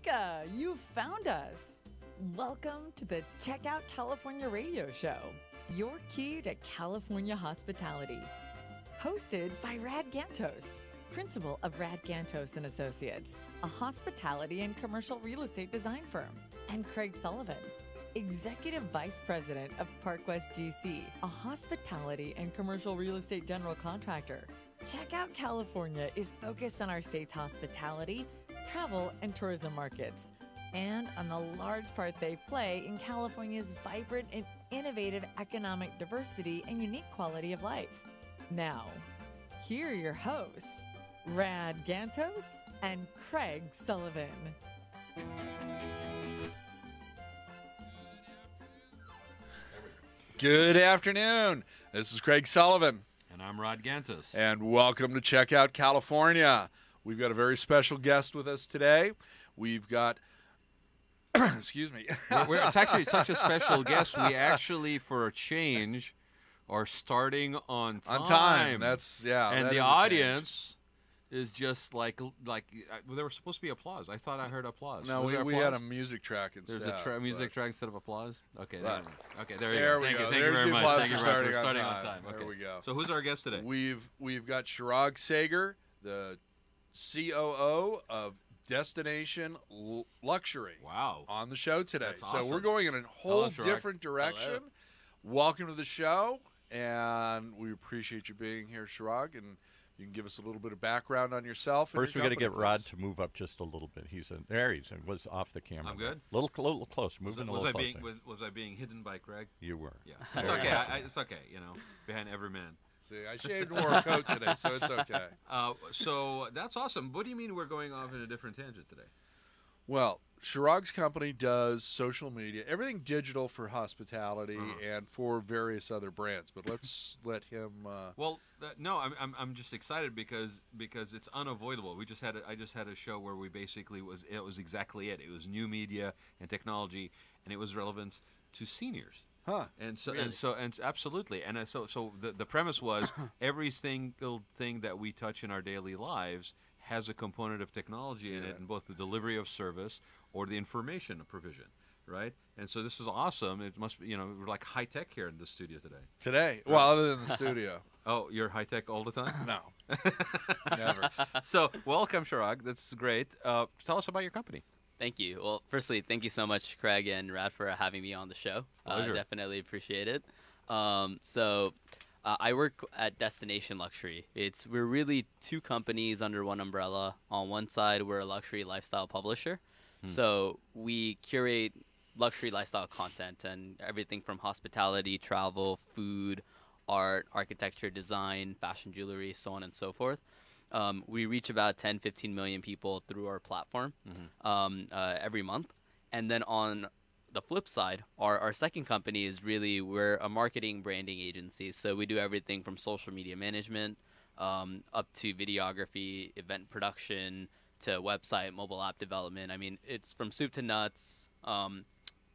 Eureka! You found us! Welcome to the Check Out California radio show, your key to California hospitality. Hosted by Rad Gantos, principal of Rad Gantos and Associates, a hospitality and commercial real estate design firm, and Craig Sullivan, executive vice president of Park West GC, a hospitality and commercial real estate general contractor. Check Out California is focused on our state's hospitality, travel, and tourism markets, and on the large part they play in California's vibrant and innovative economic diversity and unique quality of life. Now, here are your hosts, Rad Gantos and Craig Sullivan. Good afternoon. This is Craig Sullivan. And I'm Rod Gantos. And welcome to Check Out California. We've got a very special guest with us today. We've got, excuse me. It's actually such a special guest. We actually, for a change, are starting on time. On time. That's, yeah. And the audience is just like there was supposed to be applause. I thought I heard applause. No, we had a music track instead. There's a music track instead of applause? Okay. Right. Okay, there There you we go. go. Thank you very much. Thank you very much. We're starting starting on on time. time. Okay. There we go. So who's our guest today? We've got Chirag Sagar, the COO of Destination Luxury. Wow. On the show today. That's So awesome. we're going in a whole Chirag. different direction. Hello. Welcome to the show, and we appreciate you being here, Chirag, and you can give us a little bit of background on yourself. First, we got to get Rod to move up just a little bit. He's in there. He was off the camera. I'm good? Little close. Moving a little closer. Was I being hidden by Craig? You were. Yeah. It's okay. It's okay. You know, behind every man. See, I shaved and wore a coat today, so it's okay. So that's awesome. What do you mean we're going off in a different tangent today? Well, Chirag's company does social media, everything digital for hospitality and for various other brands. But let's let him. Well, no, I'm just excited because it's unavoidable. I just had a show where we basically it was exactly it. It was new media and technology, and it was relevance to seniors. Huh. And so really? and absolutely. And so the premise was every single thing that we touch in our daily lives has a component of technology in it, in both the delivery of service or the information provision, right? And so this is awesome. It must be, we're like high tech here in the studio today. Today, well, other than the studio. Oh, you're high tech all the time? No, never. So welcome, Chirag. That's great. Tell us about your company. Thank you. Well, firstly, thank you so much, Craig and Rad, for having me on the show. Definitely appreciate it. I work at Destination Luxury. We're really two companies under one umbrella. On one side, we're a luxury lifestyle publisher. So we curate luxury lifestyle content and everything from hospitality, travel, food, art, architecture, design, fashion jewelry, so on and so forth. We reach about 10, 15 million people through our platform every month. And then on the flip side, our second company is we're a marketing branding agency. So we do everything from social media management up to videography, event production, to website, mobile app development. I mean, it's from soup to nuts.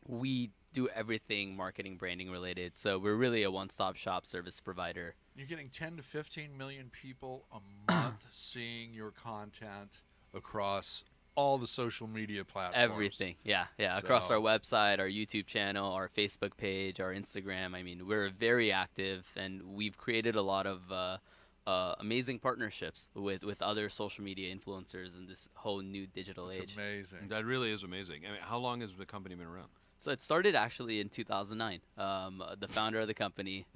We do everything marketing branding related. So we're really a one-stop shop service provider. You're getting 10 to 15 million people a month seeing your content across all the social media platforms. Everything, yeah. Across our website, our YouTube channel, our Facebook page, our Instagram. I mean, we're very active, and we've created a lot of amazing partnerships with other social media influencers in this whole new digital age. It's amazing. That really is amazing. I mean, how long has the company been around? So it started actually in 2009. The founder of the company,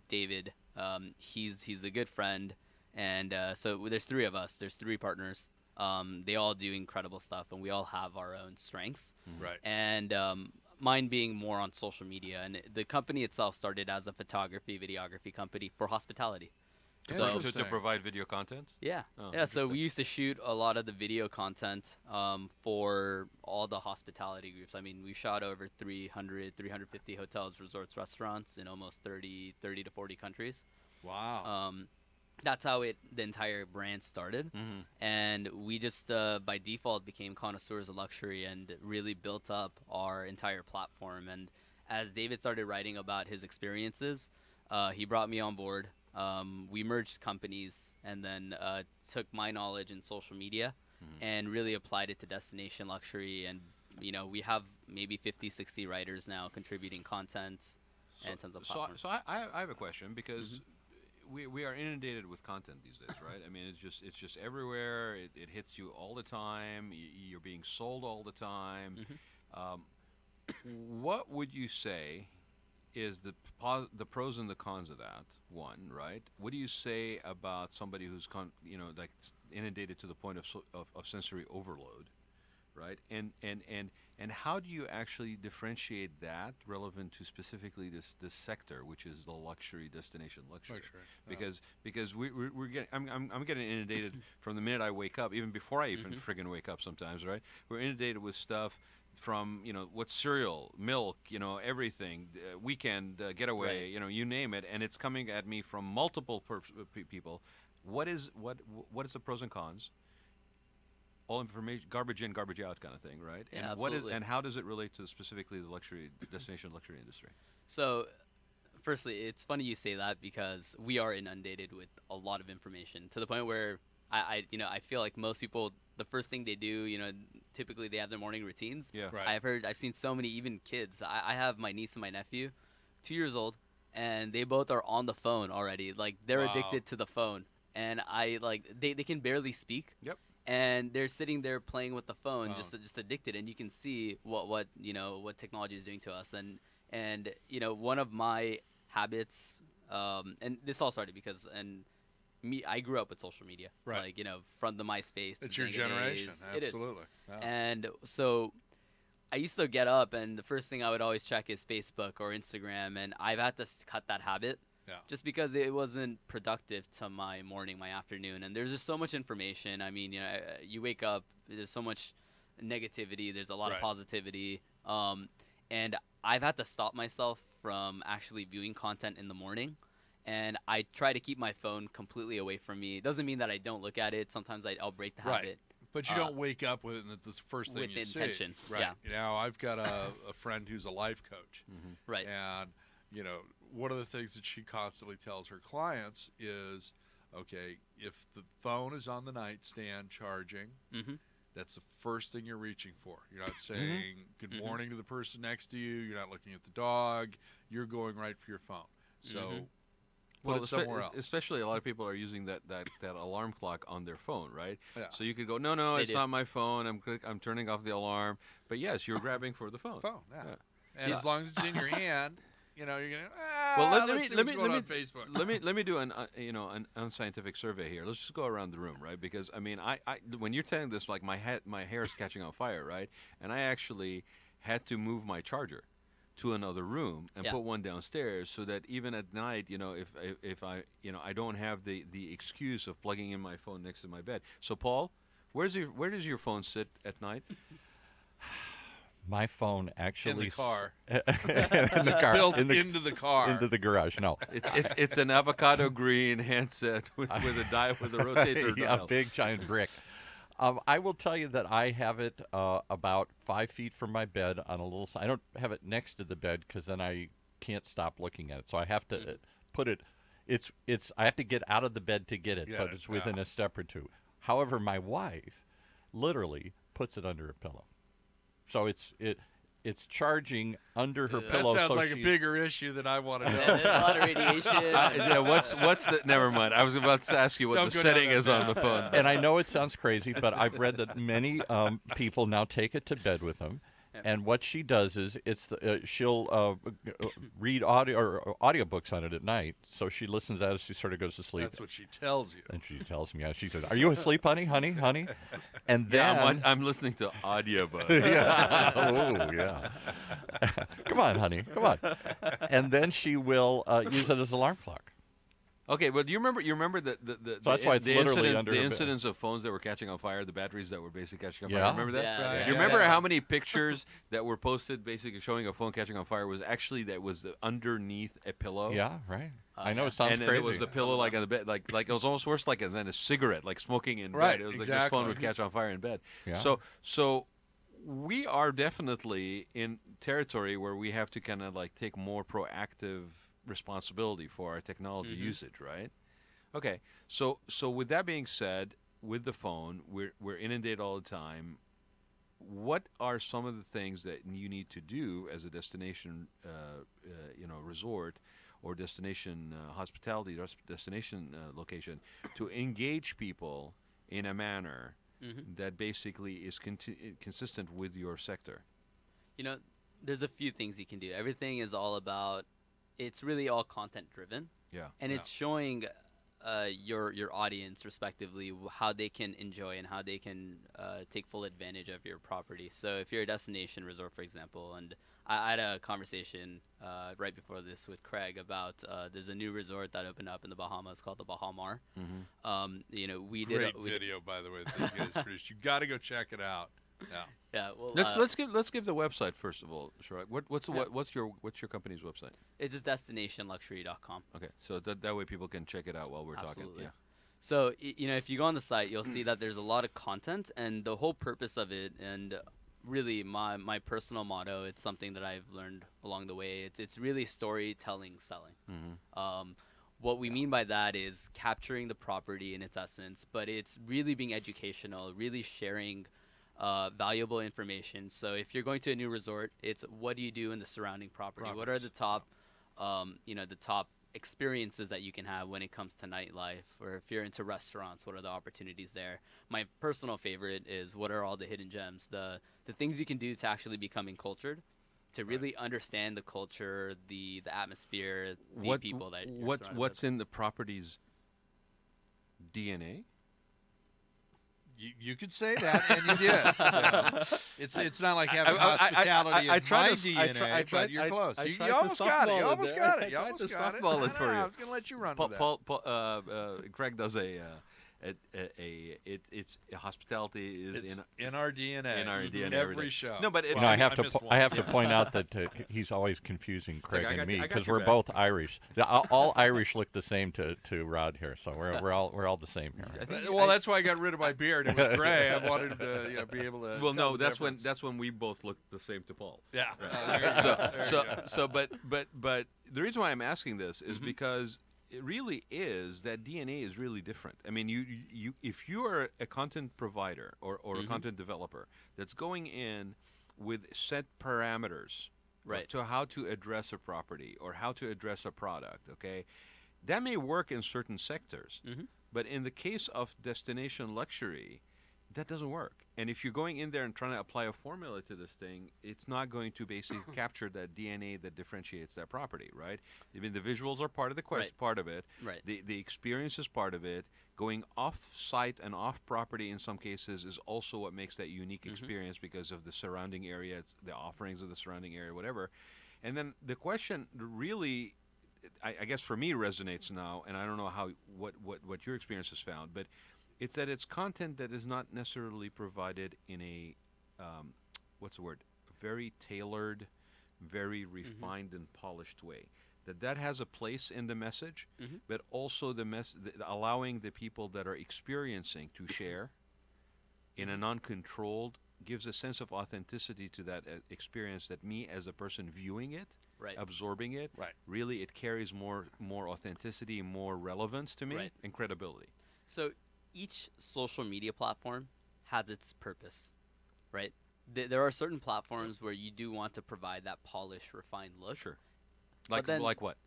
David, he's a good friend, and so there's three of us. There's three partners. They all do incredible stuff, and we all have our own strengths. Right. And mine being more on social media. And the company itself started as a photography, videography company for hospitality. So to provide video content? Yeah. So we used to shoot a lot of the video content for all the hospitality groups. I mean, we shot over 350 hotels, resorts, restaurants in almost 30 to 40 countries. Wow. That's how the entire brand started. And we just, by default, became connoisseurs of luxury and really built up our entire platform. And as David started writing about his experiences, he brought me on board. we merged companies and then took my knowledge in social media and really applied it to destination luxury. And we have maybe 50, 60 writers now contributing content and tons of platforms. So I have a question, because we are inundated with content these days, right? I mean, it's just everywhere. It hits you all the time. You're being sold all the time. What would you say is the pros and the cons of that? One, right? What do you say about somebody who's like inundated to the point of sensory overload, right? And how do you actually differentiate that relevant to specifically this sector, which is the luxury destination luxury? Because we're getting I'm getting inundated from the minute I wake up, even before I even friggin' wake up sometimes, right? We're inundated with stuff from what's cereal, milk, everything, weekend getaway, you name it, and it's coming at me from multiple people. What is the pros and cons? All information, garbage in, garbage out kind of thing, right? Yeah, and absolutely. and how does it relate to specifically the destination luxury industry? So, firstly, it's funny you say that, because we are inundated with a lot of information to the point where I feel like most people, the first thing they do, typically they have their morning routines. Yeah. Right. I've seen so many, even kids. I have my niece and my nephew, 2 years old, and they both are on the phone already. Like, they're addicted to the phone, and they can barely speak. Yep. And they're sitting there playing with the phone, just addicted, and you can see what technology is doing to us. And one of my habits, and this all started because I grew up with social media, Right. like from the MySpace. It's to your Zanga generation. days. It is. Absolutely. Yeah. And so I used to get up, and the first thing I would always check is Facebook or Instagram, and I've had to cut that habit. Yeah. Just because it wasn't productive to my morning, my afternoon. And there's just so much information. I mean, you wake up, there's so much negativity, there's a lot of positivity. And I've had to stop myself from actually viewing content in the morning. And I try to keep my phone completely away from me. It doesn't mean that I don't look at it. Sometimes I'll break the habit. But you don't wake up with it, and it's the first thing with you intention. see. Right. Yeah. Now, I've got a friend who's a life coach. Right. And, one of the things that she constantly tells her clients is, okay, if the phone is on the nightstand charging, that's the first thing you're reaching for. You're not saying good morning to the person next to you. You're not looking at the dog. You're going right for your phone. So put it somewhere else. Especially a lot of people are using that alarm clock on their phone, right? Yeah. So you could go, no, They it's do. not my phone. I'm turning off the alarm. But yes, you're grabbing for the phone. Yeah. Yeah. And as long as it's in your hand, you're going to, Well, let's see what's going on Facebook. let me do an unscientific survey here. Let's just go around the room, right? Because I mean, I when you're telling this, like my hair is catching on fire, right? And I actually had to move my charger to another room and put one downstairs, so that even at night, if I I don't have the excuse of plugging in my phone next to my bed. So Paul, where does your phone sit at night? My phone actually In the car. in the car, Built into the car. into the garage. No, It's an avocado green handset with a rotator yeah, dial. a big giant brick. I will tell you that I have it about 5 feet from my bed on a little. I don't have it next to the bed because then I can't stop looking at it. So I have to put it. It's. I have to get out of the bed to get it, but it's within a step or two. However, my wife literally puts it under a pillow. So it's charging under her pillow. That sounds so like a bigger issue than I want to know. There's a lot of radiation. Yeah, what's the? Never mind. I was about to ask you what Don't the go setting down that is on the phone. And I know it sounds crazy, but I've read that many people now take it to bed with them. And what she does is she'll read audiobooks on it at night. So she listens as she sort of goes to sleep. That's what she tells you. And she tells me, she says, "Are you asleep, honey? And then Yeah, I'm listening to audiobooks. yeah. Oh, yeah. Come on, honey. Come on. And then she will use it as an alarm clock. Okay, well, do you remember the So that's why it's literally under the her bed. incidents of phones that were catching on fire, the batteries that were basically catching on Yeah. fire? Remember that? Yeah, Right. You remember Yeah. how many pictures that were posted basically showing a phone catching on fire was actually underneath a pillow? Yeah, right. I know it sounds And then crazy. it was the pillow like on the bed, like it was almost worse than a cigarette, like smoking in Right, bed. It was like exactly. this phone would catch on fire in bed. Yeah. So we are definitely in territory where we have to kind of like take more proactive responsibility for our technology usage, right? Okay, so with that being said, with the phone, we're inundated all the time. What are some of the things that you need to do as a destination, resort or destination hospitality, destination location, to engage people in a manner that basically is consistent with your sector? There's a few things you can do. Everything is all about, it's really all content driven. Yeah. And it's showing your audience, respectively, how they can enjoy and how they can take full advantage of your property. So if you're a destination resort, for example, and I had a conversation right before this with Craig about there's a new resort that opened up in the Bahamas called the Bahamar. We did Great video, by the way, that these guys produced. You got to go check it out. Yeah. Yeah. Well, let's give the website first of all, Chirag. What's your company's website? It's just destinationluxury.com. Okay, so that way people can check it out while we're Absolutely. talking. Yeah. So if you go on the site, you'll see that there's a lot of content, and the whole purpose of it, and really my personal motto, it's something that I've learned along the way. It's really storytelling, selling. What we mean by that is capturing the property in its essence, but it's really being educational, really sharing valuable information. So if you're going to a new resort, it's what do you do in the surrounding property? What are the top, the top experiences that you can have when it comes to nightlife? Or if you're into restaurants, what are the opportunities there? My personal favorite is what are all the hidden gems, the things you can do to actually become encultured, to really understand the culture, the atmosphere, the people that you're surrounded what's with. in the property's DNA? You could say that, and you did. So it's not like having hospitality in my DNA, but you're close. You almost got it. You almost got it. You almost got it. softball it for you. I was going to let you run with that. Craig does it's hospitality is in our DNA. In our DNA every show. No, but I have to point out that he's always confusing Craig I and got me you- I got because your we're back. both Irish. All Irish look the same to Rod here, so we're all the same here. Well, that's why I got rid of my beard. It was gray. I wanted to be able to. Well, tell no, the difference. that's when we both look the same to Paul. Yeah. But the reason why I'm asking this is because it really is that DNA is really different. I mean, you if you are a content provider or a content developer that's going in with set parameters to how to address a property or how to address a product, okay, that may work in certain sectors, but in the case of destination luxury, that doesn't work. And if you're going in there and trying to apply a formula to this thing, it's not going to basically capture that DNA that differentiates that property, right? I mean, the visuals are part of the part of it. Right. The experience is part of it. Going off-site and off-property in some cases is also what makes that unique experience because of the surrounding area, the offerings of the surrounding area, whatever. And then the question really, I guess for me, resonates now, and I don't know what your experience has found, but it's that it's content that is not necessarily provided in a, very tailored, very refined and polished way. That has a place in the message, but also allowing the people that are experiencing to share in a non-controlled gives a sense of authenticity to that experience that me as a person viewing it, absorbing it, really it carries more authenticity, more relevance to me, and credibility. So each social media platform has its purpose, right? There are certain platforms where you do want to provide that polished, refined look. Sure. Like what?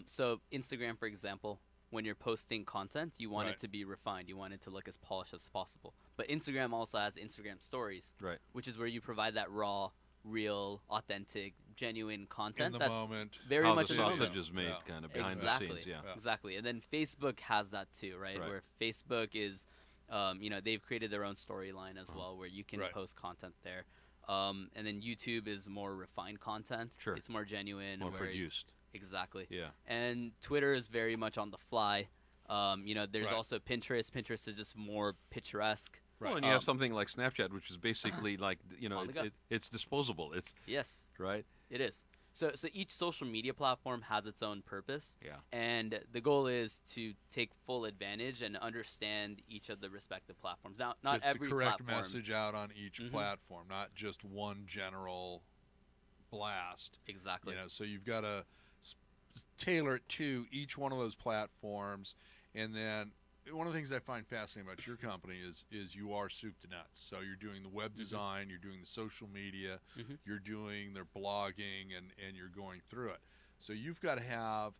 So Instagram, for example, when you're posting content, you want it to be refined. You want it to look as polished as possible. But Instagram also has Instagram stories, which is where you provide that raw, real, authentic, genuine content. In the that's moment. very how much the in the sausage moment. is made, kind of behind Exactly. the scenes. Yeah. Exactly. And then Facebook has that too, right? Where Facebook is, they've created their own storyline as well, where you can post content there. And then YouTube is more refined content. Sure. It's more genuine. More produced. Exactly. Yeah. And Twitter is very much on the fly. There's also Pinterest. Pinterest is just more picturesque. Well, and you have something like Snapchat, which is basically like, it's disposable. It's yes, right. It is. So each social media platform has its own purpose. Yeah. And the goal is to take full advantage and understand each of the respective platforms. Now, not Get every the correct platform. message out on each platform, not just one general blast. Exactly. So you've got to tailor it to each one of those platforms. And then one of the things I find fascinating about your company is you are soup to nuts. So you're doing the web design, you're doing the social media, you're doing their blogging, and you're going through it. So you've got to have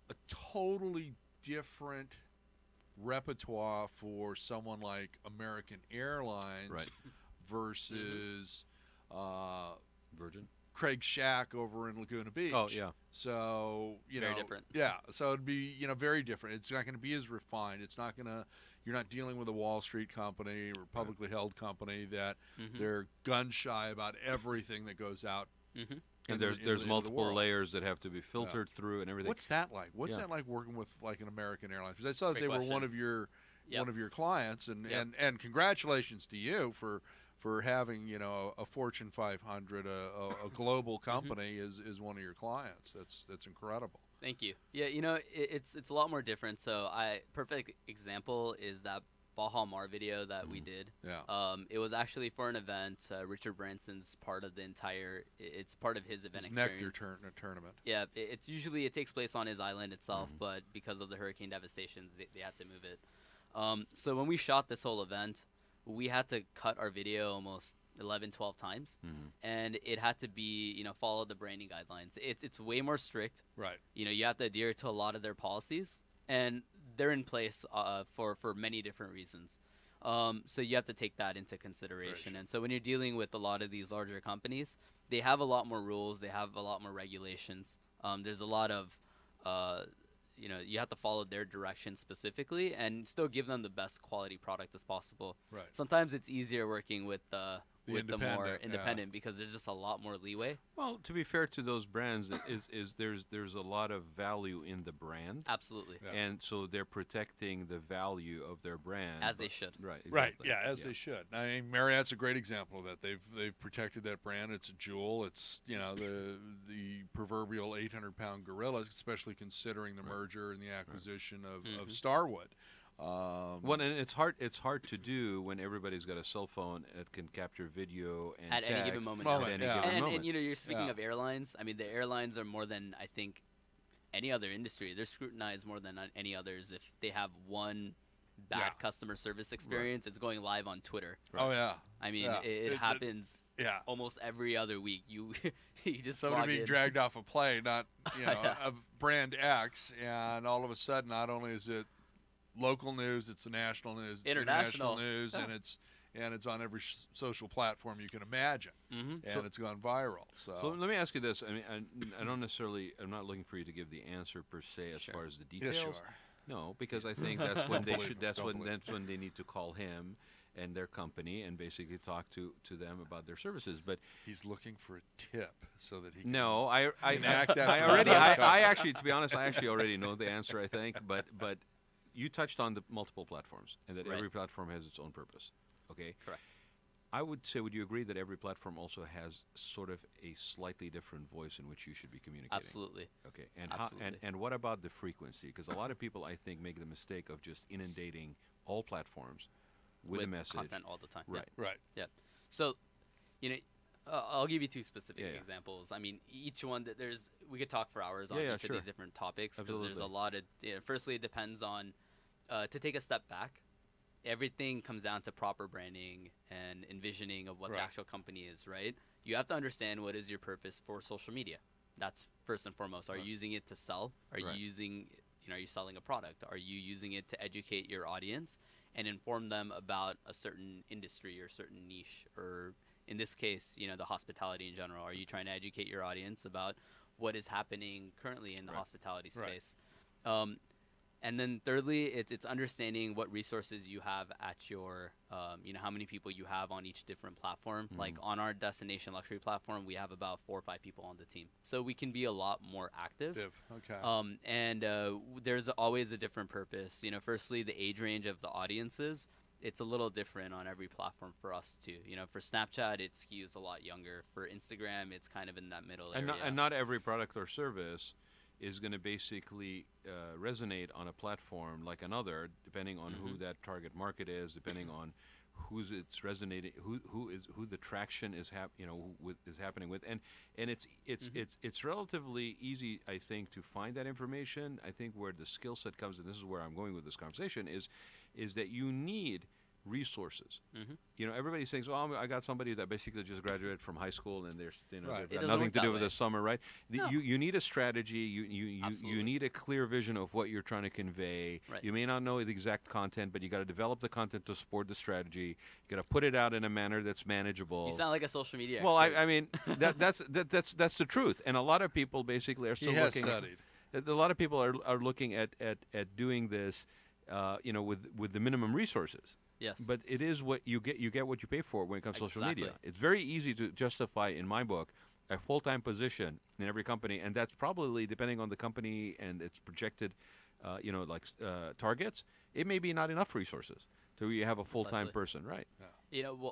a totally different repertoire for someone like American Airlines versus Virgin. Craig Shack over in Laguna Beach. Oh, yeah. So, Very different. Yeah. So it'd be, very different. It's not going to be as refined. It's not going to, you're not dealing with a Wall Street company or publicly held company that they're gun shy about everything that goes out. And there's multiple layers that have to be filtered through and everything. What's that like? What's that like working with like an American Airlines? Because I saw that Great they question. were one of your clients, and, Yep. and congratulations to you for having a Fortune 500, a global company is one of your clients. That's incredible. Thank you. Yeah, it's a lot more different. So perfect example is that Baja Mar video that we did. Yeah. It was actually for an event. Richard Branson's part of the entire. It's part of his event experience. Nectar tournament. Yeah, it's usually it takes place on his island itself, but because of the hurricane devastations, they had to move it. So when we shot this whole event, we had to cut our video almost 11, 12 times, and it had to be, follow the branding guidelines. It's way more strict. Right. You have to adhere to a lot of their policies, and they're in place for many different reasons. So you have to take that into consideration. And so when you're dealing with a lot of these larger companies, they have a lot more rules. They have a lot more regulations. There's a lot of you have to follow their direction specifically and still give them the best quality product as possible. Right. Sometimes it's easier working with the more independent, independent because there's just a lot more leeway. Well, to be fair to those brands, there's a lot of value in the brand. Absolutely. Yeah. And so they're protecting the value of their brand. As they should. Right. Right. Exactly. Yeah, as they should. I mean, Marriott's a great example of that. They've protected that brand. It's a jewel. It's the proverbial 800-pound gorilla, especially considering the merger and the acquisition of Starwood. Well, and it's hard to do when everybody's got a cell phone that can capture video and At any text given moment. at any given moment. And you're speaking of airlines. I mean, the airlines are more than I think any other industry. They're scrutinized more than any others. If they have one bad customer service experience, it's going live on Twitter. Right. Oh yeah. I mean, it happens. Almost every other week. You just somebody being dragged off a plane, not of brand X, and all of a sudden, not only is it local news, it's the national news, it's international news, and it's on every social platform you can imagine, and it's gone viral. So let me ask you this: I mean, I don't necessarily. I'm not looking for you to give the answer per se as far as the details. Yes, you are. No, because I think that's when they should. That's when they need to call him and their company and basically talk to them about their services. But he's looking for a tip so that he can no, I actually, to be honest, I actually already know the answer. I think, but you touched on the multiple platforms and that every platform has its own purpose. Okay. Correct. I would say, would you agree that every platform also has sort of a slightly different voice in which you should be communicating? Absolutely. Okay. And Absolutely. and what about the frequency? Because a lot of people, I think, make the mistake of just inundating all platforms with a message. Content all the time. Right. Right. Yeah. So, I'll give you two specific examples. I mean, each one we could talk for hours on each of these different topics because there's a lot of. Firstly, it depends on to take a step back. Everything comes down to proper branding and envisioning of what the actual company is, right? You have to understand what is your purpose for social media. That's first and foremost. Are you using it to sell? Are you using, are you selling a product? Are you using it to educate your audience and inform them about a certain industry or certain niche? Or in this case, the hospitality in general. Are you trying to educate your audience about what is happening currently in the hospitality space? And then thirdly, it's understanding what resources you have at your, how many people you have on each different platform. Like on our destination luxury platform, we have about 4 or 5 people on the team. So we can be a lot more active. Okay. And there's always a different purpose. Firstly, the age range of the audiences, it's a little different on every platform for us too. For Snapchat, it skews a lot younger. For Instagram, it's kind of in that middle area. And not every product or service is going to basically resonate on a platform like another, depending on who that target market is, depending on who's it's resonating, who the traction is is happening with, and it's relatively easy, I think, to find that information. I think where the skill set comes, and this is where I'm going with this conversation, is that you need resources. Everybody thinks, well, I got somebody that basically just graduated from high school and they've got nothing to do with the summer, right? No. You need a strategy. You need a clear vision of what you're trying to convey. Right. You may not know the exact content, but you got to develop the content to support the strategy. You got to put it out in a manner that's manageable. You sound like a social media well, expert. I mean that's the truth, and a lot of people basically are still looking. Studied. A lot of people are looking at doing this, with the minimum resources. Yes. But it is what you get. You get what you pay for when it comes to social media. Exactly. It's very easy to justify, in my book, a full-time position in every company, and that's probably depending on the company and its projected, targets. It may be not enough resources to you have a full-time Precisely. person, right?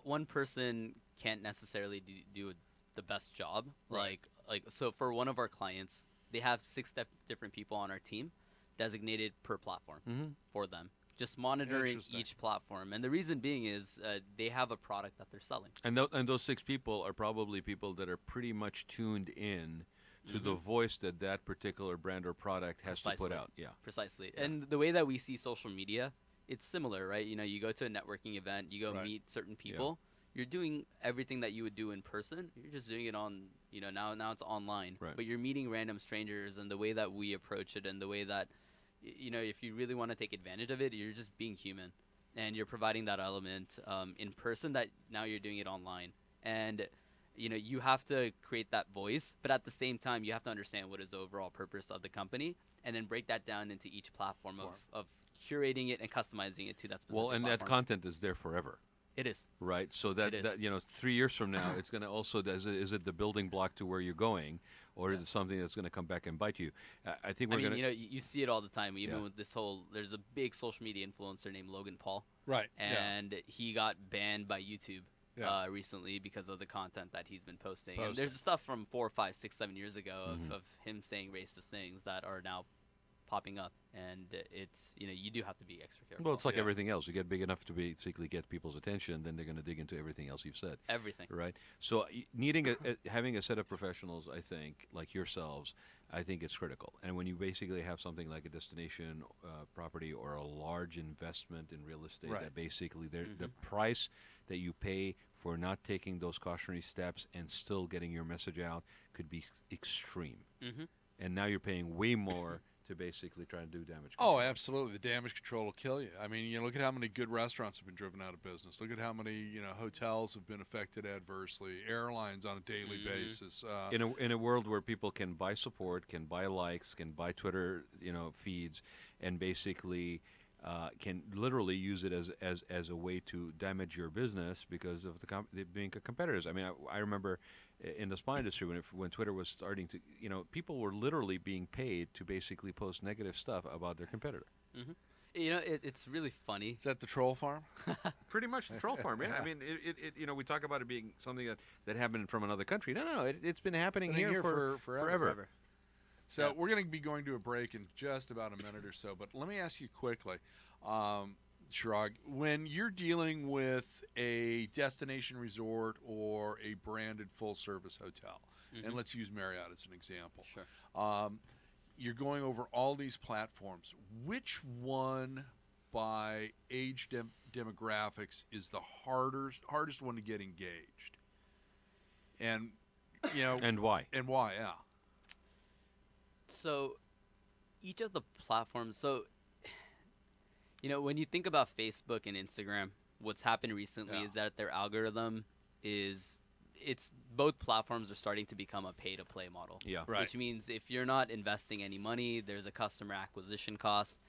One person can't necessarily do the best job. Right. So for one of our clients, they have 6 different people on our team designated per platform for them. Just monitoring each platform, and the reason being is they have a product that they're selling. And those 6 people are probably people that are pretty much tuned in to the voice that particular brand or product has to put out. Yeah, precisely. Yeah. And the way that we see social media, it's similar, right? You go to a networking event, you go meet certain people. Yeah. You're doing everything that you would do in person. You're just doing it on, now it's online. Right. But you're meeting random strangers, and the way that we approach it, and the way that if you really want to take advantage of it, you're just being human, and you're providing that element in person that now you're doing it online. And you have to create that voice, but at the same time, you have to understand what is the overall purpose of the company, and then break that down into each platform of curating it and customizing it to that specific platform. That content is there forever. It is. Right, so that 3 years from now, it's going to also, is it the building block to where you're going, or is it something that's going to come back and bite you? I think we're going to... you see it all the time, even with this whole, there's a big social media influencer named Logan Paul. Right. And he got banned by YouTube recently because of the content that he's been posting. And there's stuff from 4, 5, 6, 7 years ago of him saying racist things that are now popping up, and it's you do have to be extra careful. Well, it's like everything else. You get big enough to basically get people's attention, then they're going to dig into everything else you've said. Everything. Right. So having a set of professionals, I think, like yourselves, I think it's critical. And when you basically have something like a destination property or a large investment in real estate, that basically the price that you pay for not taking those cautionary steps and still getting your message out could be extreme. And now you're paying way more to basically try to do damage control. Oh, absolutely. The damage control will kill you. I mean, look at how many good restaurants have been driven out of business. Look at how many, hotels have been affected adversely, airlines on a daily basis. In a world where people can buy support, can buy likes, can buy Twitter, feeds, and basically can literally use it as a way to damage your business because of the being competitors. I mean, I remember in the spa industry when Twitter was starting to, people were literally being paid to basically post negative stuff about their competitor. It's really funny. Is that the troll farm? Pretty much the troll farm, yeah. I mean, we talk about it being something that happened from another country. No, it's been happening here for forever. So we're going to be going to a break in just about a minute or so, but let me ask you quickly, Chirag, when you're dealing with a destination resort or a branded full-service hotel, and let's use Marriott as an example, sure. You're going over all these platforms. Which one by age demographics is the hardest one to get engaged? And, and why? And why, yeah. So each of the platforms, when you think about Facebook and Instagram, what's happened recently is that their algorithm it's both platforms are starting to become a pay-to-play model. Yeah. Right. Which means if you're not investing any money, there's a customer acquisition cost.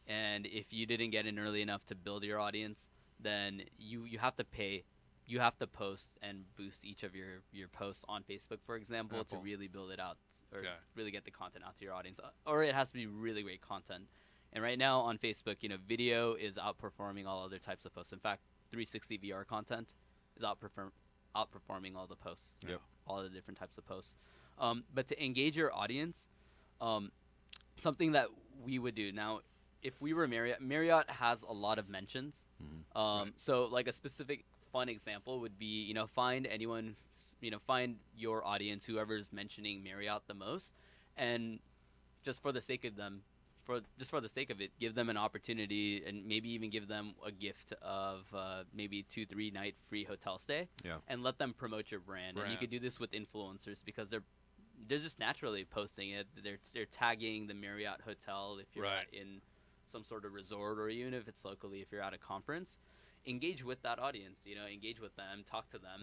And if you didn't get in early enough to build your audience, then you have to pay. You have to post and boost each of your posts on Facebook, for example, to really build it out or really get the content out to your audience. Or it has to be really great content. And right now on Facebook, video is outperforming all other types of posts. In fact, 360 VR content is outperforming all the posts, all the different types of posts. But to engage your audience, something that we would do now, if we were Marriott has a lot of mentions. So like a specific fun example would be, find anyone, find your audience, whoever's mentioning Marriott the most, and just for the sake of it, give them an opportunity and maybe even give them a gift of maybe 2-3 night free hotel stay. Yeah. And let them promote your brand. And you could do this with influencers because they're just naturally posting it. They're tagging the Marriott hotel if you're in some sort of resort, or even if it's locally, if you're at a conference. Engage with that audience, engage with them, talk to them.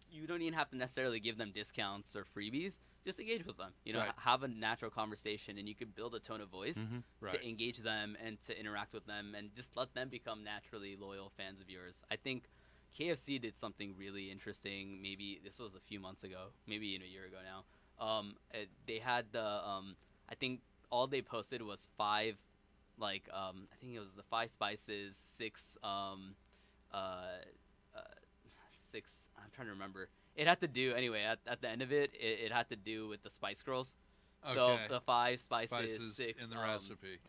You don't even have to necessarily give them discounts or freebies. Just engage with them, have a natural conversation, and you can build a tone of voice to engage them and to interact with them, and just let them become naturally loyal fans of yours. I think KFC did something really interesting. Maybe this was a few months ago, maybe a year ago now. They had I think all they posted was 5, I think it was the 5 spices, 6, 6. I'm trying to remember. It had to do anyway. At the end of it, it had to do with the Spice Girls. Okay. So the 5 spices 6 in the recipe.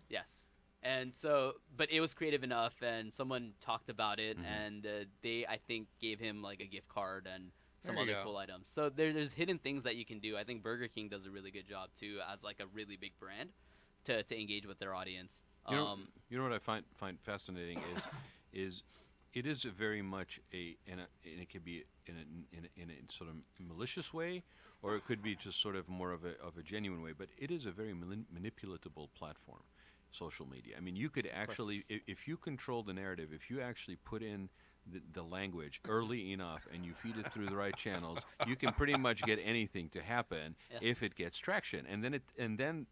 Yes. And so, but it was creative enough, and someone talked about it, and they, I think, gave him like a gift card and some other cool items. So there's hidden things that you can do. I think Burger King does a really good job too, as like a really big brand, to engage with their audience. You know what I find fascinating is it is a very much and it could be in a sort of malicious way, or it could be just sort of more of a genuine way. But it is a very manipulatable platform, social media. I mean, you could actually, if you control the narrative, if you actually put in the language early enough and you feed it through the right channels, you can pretty much get anything to happen if it gets traction. And then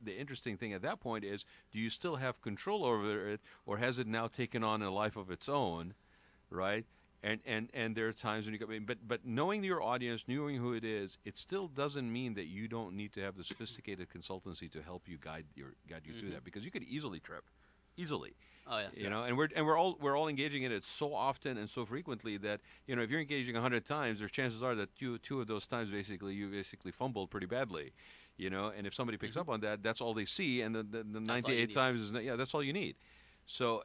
the interesting thing at that point is, do you still have control over it, or has it now taken on a life of its own, right? And there are times when you go, but knowing your audience, knowing who it is, it still doesn't mean that you don't need to have the sophisticated consultancy to help you guide you through that, because you could easily trip, easily. Oh yeah. And we're all engaging in it so often and so frequently that if you're engaging 100 times, there's chances are that two of those times you fumbled pretty badly, And if somebody picks up on that, that's all they see, and the 98 times is that's all you need. So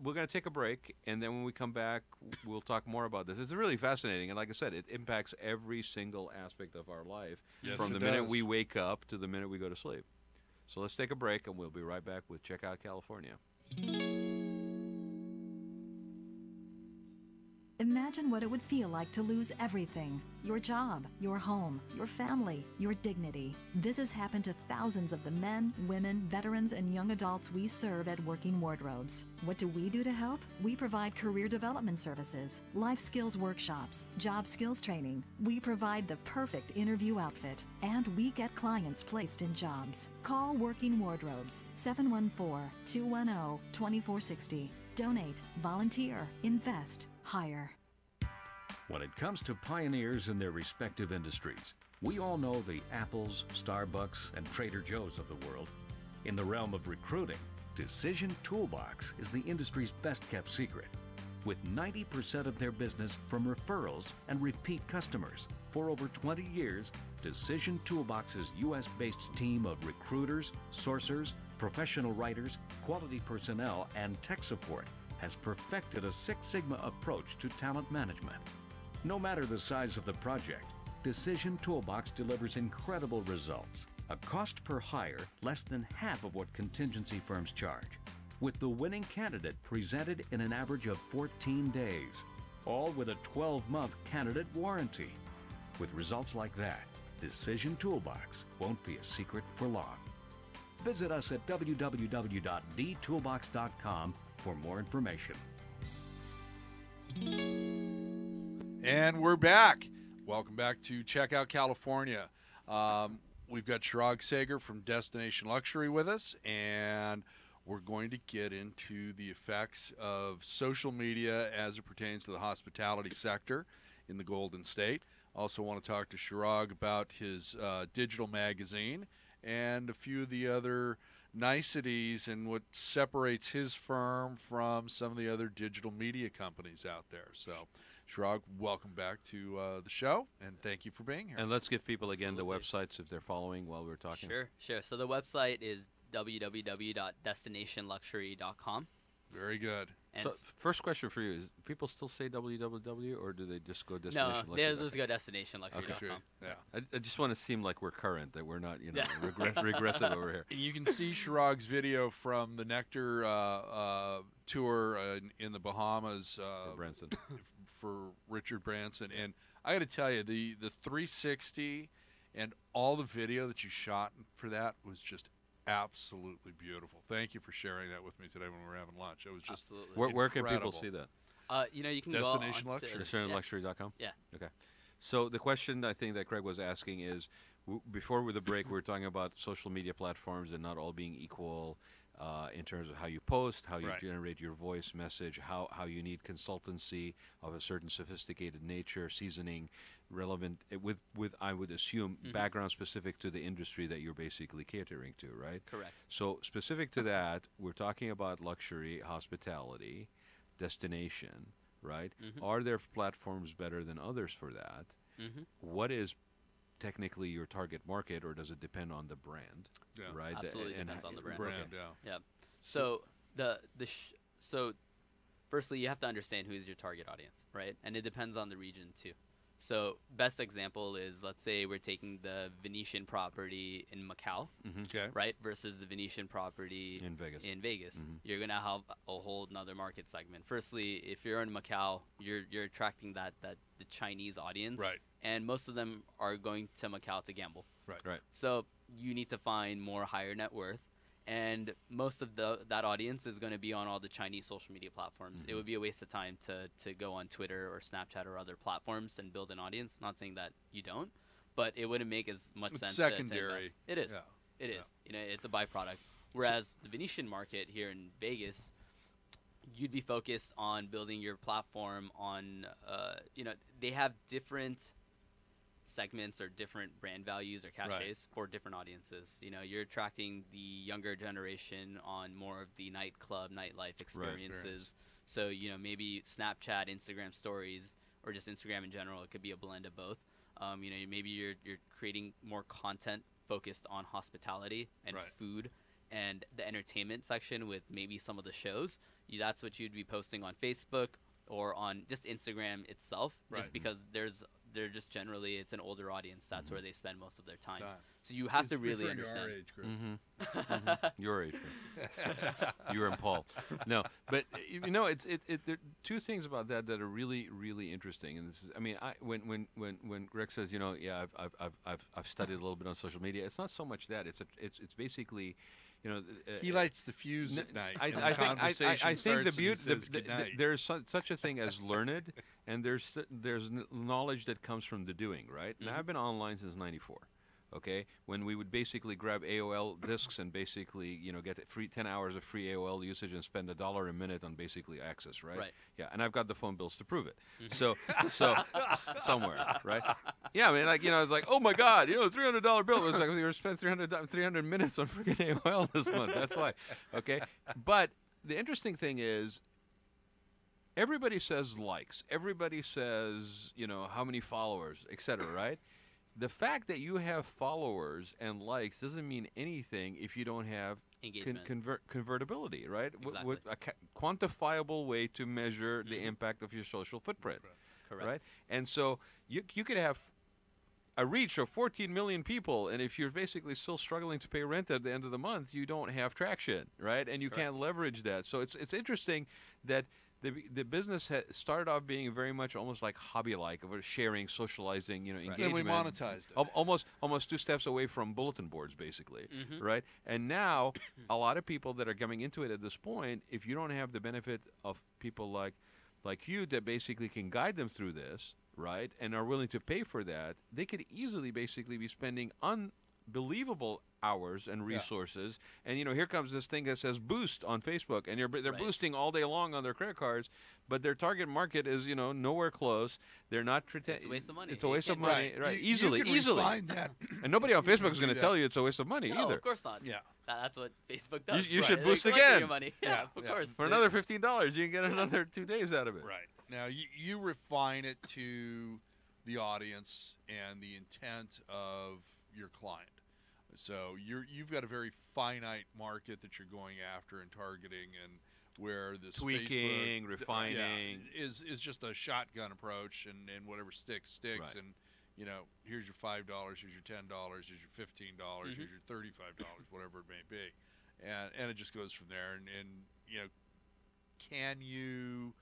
we're going to take a break, and then when we come back, we'll talk more about this. It's really fascinating, and like I said, it impacts every single aspect of our life, from the minute we wake up to the minute we go to sleep. So let's take a break, and we'll be right back with Check Out California. Imagine what it would feel like to lose everything: your job, your home, your family, your dignity. This has happened to thousands of the men, women, veterans, and young adults we serve at Working Wardrobes. What do we do to help? We provide career development services, life skills workshops, job skills training. We provide the perfect interview outfit, and we get clients placed in jobs. Call Working Wardrobes, 714-210-2460. Donate, volunteer, invest, hire. When it comes to pioneers in their respective industries, we all know the Apples, Starbucks, and Trader Joe's of the world. In the realm of recruiting, Decision Toolbox is the industry's best-kept secret, with 90% of their business from referrals and repeat customers. For over 20 years, Decision Toolbox's U.S.-based team of recruiters, sourcers, professional writers, quality personnel, and tech support has perfected a Six Sigma approach to talent management. No matter the size of the project, Decision Toolbox delivers incredible results. A cost per hire less than half of what contingency firms charge, with the winning candidate presented in an average of 14 days, all with a 12-month candidate warranty. With results like that, Decision Toolbox won't be a secret for long. Visit us at www.dtoolbox.com for more information. And we're back. Welcome back to Check Out California. We've got Chirag Sagar from Destination Luxury with us, and we're going to get into the effects of social media as it pertains to the hospitality sector in the Golden State. Also want to talk to Chirag about his digital magazine and a few of the other niceties and what separates his firm from some of the other digital media companies out there. So, Chirag, welcome back to the show, and thank you for being here. And let's give people again the websites if they're following while we're talking. Sure. So the website is www.destinationluxury.com. Very good. And So, first question for you is: people still say www, or do they just go destination? no, there's just go destinationluxury.com. Okay. Yeah. I just want to seem like we're current, that we're not, regressive over here. And you can see Chirag's video from the Nectar tour in the Bahamas Branson. for Richard Branson. And I got to tell you, the 360 and all the video that you shot for that was just absolutely beautiful. Thank you for sharing that with me today when we were having lunch. It was just Absolutely. Where can people incredible. see that? You can Destination go on to- Luxury. DestinationLuxury.com? Yeah. Okay. So the question I think that Craig was asking is, before with the break, we were talking about social media platforms and not all being equal in terms of how you post, how you Right. generate your voice message, how you need consultancy of a certain sophisticated nature, seasoning, relevant, with I would assume, background specific to the industry that you're basically catering to, right? Correct. So specific to that, we're talking about luxury, hospitality, destination, right? Are there platforms better than others for that? What is technically your target market, or does it depend on the brand? Yeah. Right. Absolutely depends on the brand. brand. Okay. Yeah. Yeah. So so firstly, you have to understand who is your target audience, right? And it depends on the region too. So best example is, let's say we're taking the Venetian property in Macau, Okay. right, versus the Venetian property In Vegas. You're gonna have a whole another market segment. Firstly, if you're in Macau, you're attracting the Chinese audience, Right. and most of them are going to Macau to gamble. Right. So you need to find more higher net worth, and most of that audience is going to be on all the Chinese social media platforms. It would be a waste of time to go on Twitter or Snapchat or other platforms and build an audience. Not saying that you don't, but it wouldn't make as much It's sense. secondary. To invest. It is. Yeah. It is. It's a byproduct. Whereas the Venetian market here in Vegas, you'd be focused on building your platform on, they have different segments or different brand values or cachets for different audiences. You're attracting the younger generation on more of the nightclub, nightlife experiences. So, maybe Snapchat, Instagram stories, or just Instagram in general, it could be a blend of both. Maybe you're creating more content focused on hospitality and food and the entertainment section with maybe some of the shows. That's what you'd be posting on Facebook or on just Instagram itself, just because they're just generally, it's an older audience. That's where they spend most of their time. So you have to really understand. Our age group. Your age group. You and Paul. No, but there are two things about that are really, really interesting. And this is, when Greg says, I've studied a little bit on social media, it's not so much that. It's basically, He lights the fuse at night. I and the think conversation starts and he beauty. says goodnight. There's such a thing as learned, and there's knowledge that comes from the doing, right? And I've been online since '94. Okay, when we would basically grab AOL discs and basically, get 10 hours of free AOL usage and spend $1 a minute on basically access, right? Right. Yeah, and I've got the phone bills to prove it. So somewhere, right? Yeah, it's like, oh my God, $300 bill. It's like we spent 300 minutes on freaking AOL this month. That's why. Okay, but the interesting thing is, everybody says likes, everybody says, how many followers, etc., right? The fact that you have followers and likes doesn't mean anything if you don't have convertibility, right? Exactly. With a quantifiable way to measure the impact of your social footprint. Correct. Right? And so you could have a reach of 14 million people, and if you're basically still struggling to pay rent at the end of the month, you don't have traction, right? And you can't leverage that. So it's interesting that the business started off being very much almost like hobby-like, of sharing, socializing, engagement. Then we monetized it. Almost 2 steps away from bulletin boards, basically, right? And now a lot of people that are coming into it at this point, if you don't have the benefit of people like you that basically can guide them through this, right, and are willing to pay for that, they could easily basically be spending unbelievable hours and resources. And here comes this thing that says boost on Facebook, and they're boosting all day long on their credit cards, but their target market is nowhere close. They're not It's a waste of money. It's a waste of money, right? You Easily. can refine that. And nobody on Facebook is going to tell you it's a waste of money No, either. of course not. Yeah. That's what Facebook does. You should They're boost collecting again. your money. Yeah, of course. For another $15, you can get another 2 days out of it. Right. Now, you refine it to the audience and the intent of your client. So you've got a very finite market that you're going after and targeting, and where this tweaking, Facebook, refining is just a shotgun approach, and whatever sticks, Right. and here's your $5, here's your $10, here's your $15, here's your $35, whatever it may be, and it just goes from there, and can you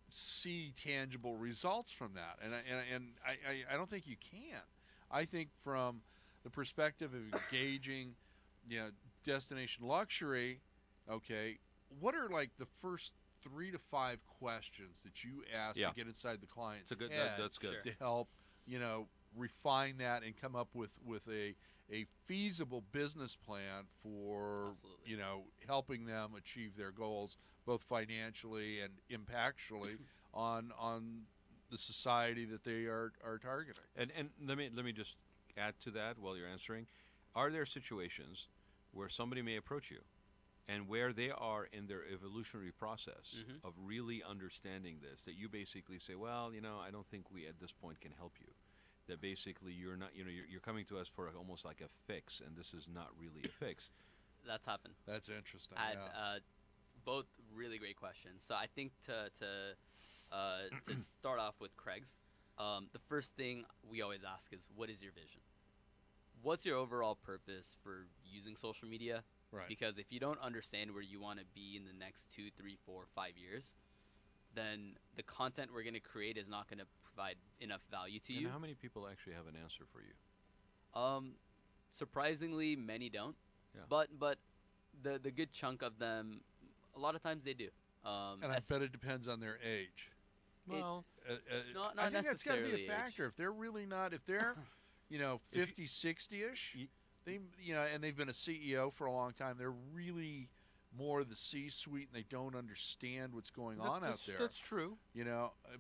see tangible results from that? And I don't think you can. I think from the perspective of engaging, destination luxury, okay, what are like the first 3 to 5 questions that you ask to get inside the client's head that's good. to help, refine that and come up with a feasible business plan for, Absolutely. helping them achieve their goals, both financially and impactually on the society that they are targeting. And let me just add to that while you're answering. Are there situations where somebody may approach you and where they are in their evolutionary process of really understanding this, that you basically say, well, I don't think we at this point can help you, that basically you're not, you're coming to us for almost like a fix, and this is not really a fix? That's happened. That's interesting. Both really great questions. So I think to start off with Craig's, the first thing we always ask is, what is your vision? What's your overall purpose for using social media? Right. Because if you don't understand where you want to be in the next 2, 3, 4, 5 years, then the content we're going to create is not going to provide enough value to you. And how many people actually have an answer for you? Surprisingly, many don't. Yeah. But the good chunk of them, a lot of times they do. And I bet it depends on their age. Well, not I think that's got to necessarily be a factor. age. If they're really not, if they're, 50, 60-ish, they, and they've been a CEO for a long time, they're really more the C-suite, and they don't understand what's going on out there. That's true.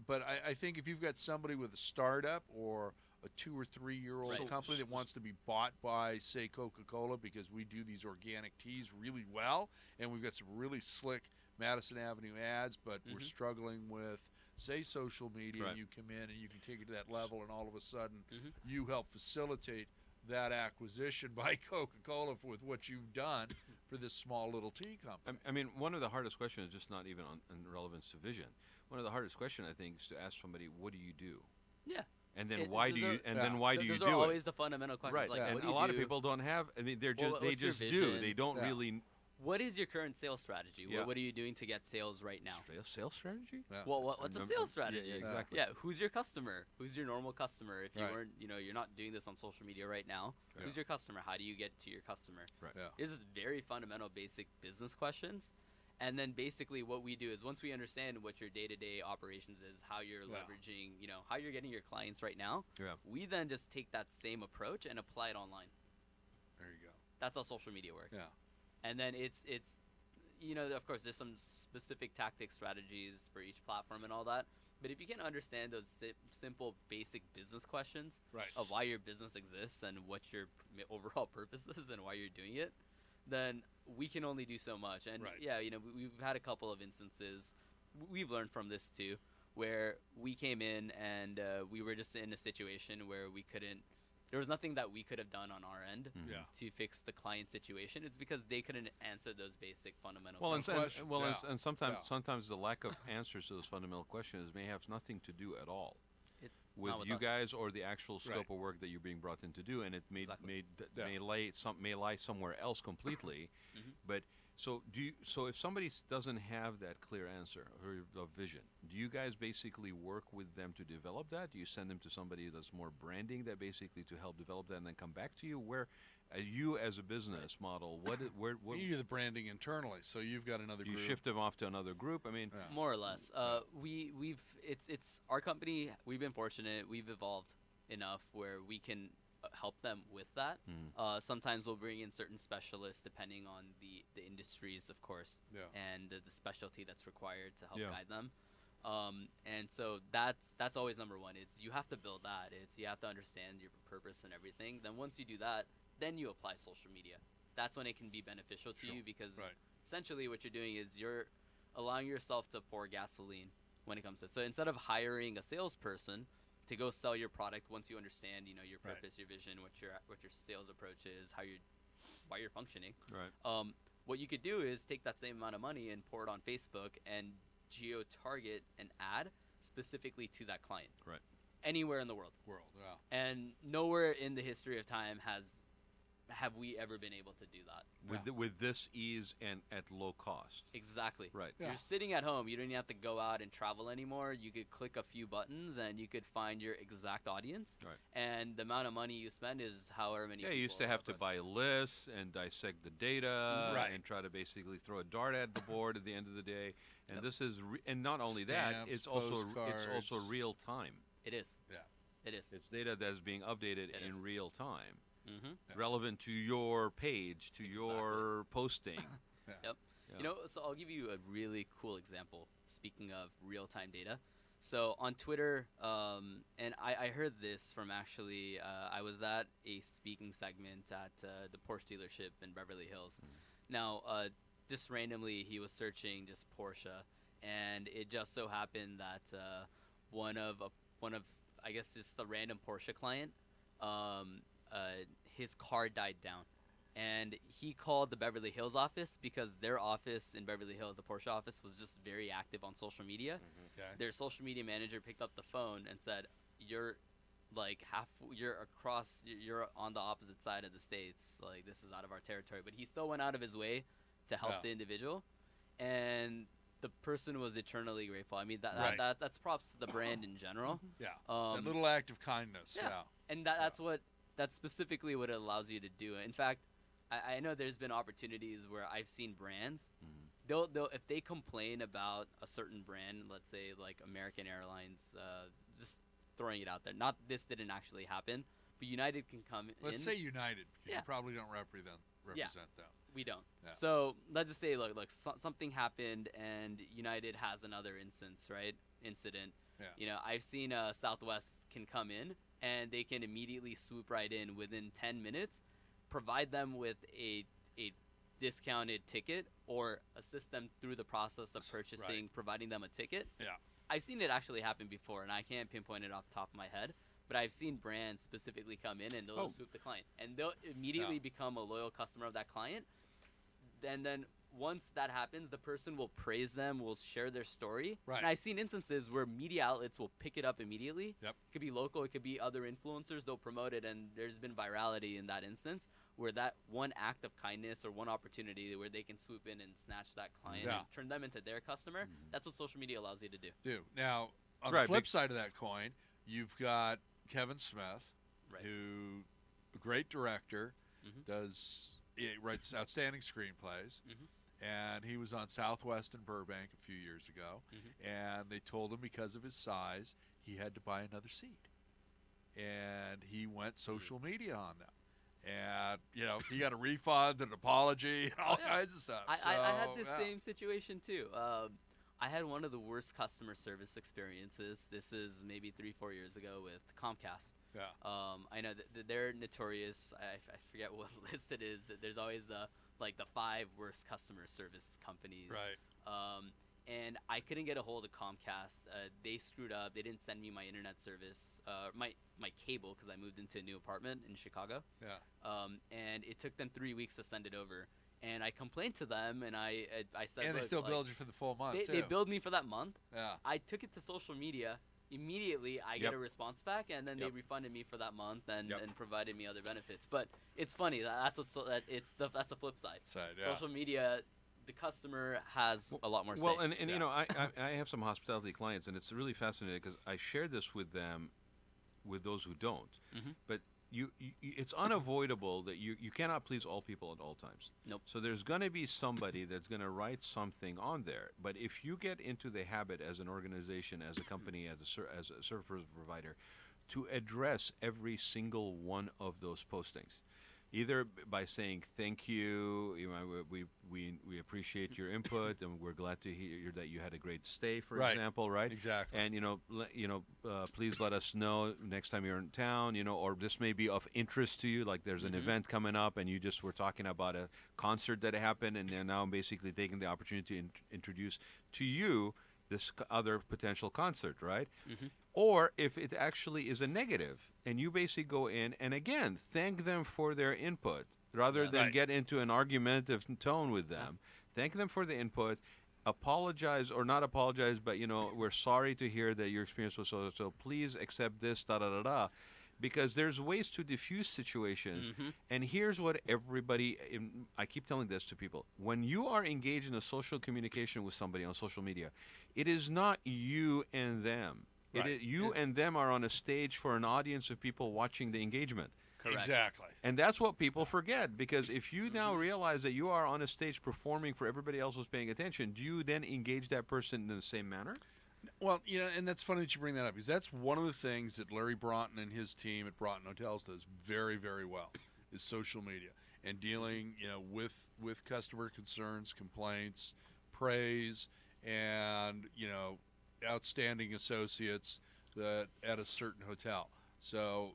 But I think if you've got somebody with a startup or a 2 or 3 year old Right. company that wants to be bought by, say, Coca-Cola, because we do these organic teas really well, and we've got some really slick Madison Avenue ads, but we're struggling with, say, social media, Right. and you come in and you can take it to that level, and all of a sudden you help facilitate that acquisition by Coca-Cola with what you've done for this small little tea company. I mean, one of the hardest questions, just not even in relevance to vision, one of the hardest questions, I think, is to ask somebody, what do you do? Yeah. And then It- why those do you? are- And then why do you Those do are it? always the fundamental questions. Right. Like, And what do a you lot of do? people don't have. I mean, they what's your just do. vision? They don't Yeah. really. What is your current sales strategy? Yeah. What are you doing to get sales right now? Sales strategy? Yeah. Well, what's a Remember- sales strategy? Yeah, exactly. Yeah, who's your customer? Who's your normal customer? If you Right. weren't, you're not doing this on social media right now. Yeah. Who's your customer? How do you get to your customer? Right. Yeah. These are very fundamental, basic business questions. And then basically what we do is once we understand what your day-to-day operations is, how you're Yeah. leveraging, how you're getting your clients right now, Yeah. we then just take that same approach and apply it online. There you go. That's how social media works. Yeah. And then it's of course, there's some specific tactic strategies for each platform and all that. But if you can understand those simple, basic business questions Right. of why your business exists and what your overall purpose is and why you're doing it, then we can only do so much. And Right. yeah, we've had a couple of instances. We've learned from this too, where we came in and we were just in a situation where we couldn't. There was nothing that we could have done on our end Yeah. to fix the client situation. It's because they couldn't answer those basic fundamental Well, questions. and sometimes Yeah. sometimes the lack of answers to those fundamental questions may have nothing to do at all with not with you us. guys or the actual scope Right. of work that you're being brought in to do, and it may Exactly. may lie somewhere else completely. But so if somebody doesn't have that clear answer or a vision, do you guys basically work with them to develop that? Do you send them to somebody that's more branding that basically to help develop that and then come back to you? Where you as a business model, what You do the branding internally, so you've got another you group. shift them off to another group? I mean, Yeah. More or less. It's our company. We've been fortunate. We've evolved enough where we can help them with that. Sometimes we'll bring in certain specialists depending on the industries, of course, Yeah. and the specialty that's required to help Yeah. guide them. And so that's always number one. It's you have to build that. It's you have to understand your purpose and everything. Then once you do that, then you apply social media. That's when it can be beneficial to you because Right. essentially what you're doing is you're allowing yourself to pour gasoline when it comes to. So instead of hiring a salesperson, to go sell your product once you understand, your Right. purpose, your vision, what your sales approach is, why you're functioning. Right. What you could do is take that same amount of money and pour it on Facebook and geo-target an ad specifically to that client. Right. Anywhere in the world. Yeah. And nowhere in the history of time have we ever been able to do that. With this ease and at low cost. Exactly. Right. Yeah. You're sitting at home. You don't even have to go out and travel anymore. You could click a few buttons and you could find your exact audience. Right. And the amount of money you spend is however many Yeah, people you used to have to approach. buy lists and dissect the data Right. and try to basically throw a dart at the board at the end of the day. And this is, and not only that, Stamps, it's also postcards. real time. It is. Yeah. It is. It's data that is being updated It in is. real time, Mm-hmm. Yeah. relevant to your page, to your posting. Yep. Yeah. So I'll give you a really cool example. Speaking of real-time data, so on Twitter, and I heard this from actually, I was at a speaking segment at the Porsche dealership in Beverly Hills. Now, just randomly, he was searching just Porsche, and it just so happened that one of I guess just a random Porsche client, his car died down. And he called the Beverly Hills office because their office in Beverly Hills, the Porsche office, was just very active on social media. Okay. Their social media manager picked up the phone and said, "You're you're on the opposite side of the states. Like, this is out of our territory." But he still went out of his way to help Yeah. the individual, and the person was eternally grateful. I mean, Right. that's props to the brand in general. Yeah. Um, That little act of kindness. yeah. Yeah. And that's specifically what it allows you to do. In fact, I know there's been opportunities where I've seen brands, they'll if they complain about a certain brand, let's say like American Airlines, just throwing it out there. Not this didn't actually happen, but United can come in. Let's say United, because Yeah. you probably don't represent them. We don't. Yeah. So let's just say, look, something happened, and United has another incident. Yeah. I've seen Southwest can come in, and they can immediately swoop right in within 10 minutes, provide them with a discounted ticket, or assist them through the process of purchasing, providing them a ticket. Yeah. I've seen it actually happen before, and I can't pinpoint it off the top of my head. But I've seen brands specifically come in and they'll swoop the client, and they'll immediately become a loyal customer of that client. And then once that happens, the person will praise them, will share their story. Right. And I've seen instances where media outlets will pick it up immediately. Yep. It could be local, it could be other influencers. They'll promote it, and there's been virality in that instance where that one act of kindness or one opportunity where they can swoop in and snatch that client Yeah. and turn them into their customer. That's what social media allows you to do. Now, on Right, the flip big- side of that coin, you've got Kevin Smith, Right. who, a great director, Mhm. writes outstanding screenplays. Mhm. And he was on Southwest in Burbank a few years ago, and they told him because of his size, he had to buy another seat. And he went social media on them. And, he got a refund, an apology, and all kinds of stuff. I had So, the yeah. same situation too. I had one of the worst customer service experiences. This is maybe 3-4 years ago with Comcast. Yeah. I know that they're notorious. I forget what list it is. There's always the 5 worst customer service companies. Right. And I couldn't get a hold of Comcast. They screwed up. They didn't send me my internet service, my cable, because I moved into a new apartment in Chicago. Yeah. And it took them 3 weeks to send it over. And I complained to them, and I said, And they "Look, still like, billed you for the full month, they too. billed me for that month. Yeah. I took it to social media. Immediately, I get a response back, and then they refunded me for that month and provided me other benefits. But it's funny that's the flip side. Yeah. Social media, the customer has a lot more say. Well, and I have some hospitality clients, and it's really fascinating because I share this with them, with those who don't. But it's unavoidable that you cannot please all people at all times. Nope. So there's going to be somebody that's going to write something on there. But if you get into the habit as an organization, as a company, as a service provider, to address every single one of those postings, either by saying thank you, we appreciate your input, and we're glad to hear that you had a great stay, for example, right? Exactly. And please let us know next time you're in town, or this may be of interest to you, like there's an event coming up, and you just were talking about a concert that happened, and they're now basically taking the opportunity to introduce to you this other potential concert, right? Or if it actually is a negative, and you basically go in and again thank them for their input rather than get into an argumentative tone with them. Thank them for the input. Apologize or not apologize, but we're sorry to hear that your experience was so. Please accept this, da da da da, because there's ways to diffuse situations. And here's what everybody, I keep telling this to people: when you are engaged in a social communication with somebody on social media, it is not you and them. You and them are on a stage for an audience of people watching the engagement. Correct. Exactly. And that's what people forget, because if you now realize that you are on a stage performing for everybody else who's paying attention, do you then engage that person in the same manner? Well, and that's funny that you bring that up, because that's one of the things that Larry Broughton and his team at Broughton Hotels does very, very well, is social media and dealing, with customer concerns, complaints, praise, and, outstanding associates at a certain hotel. So,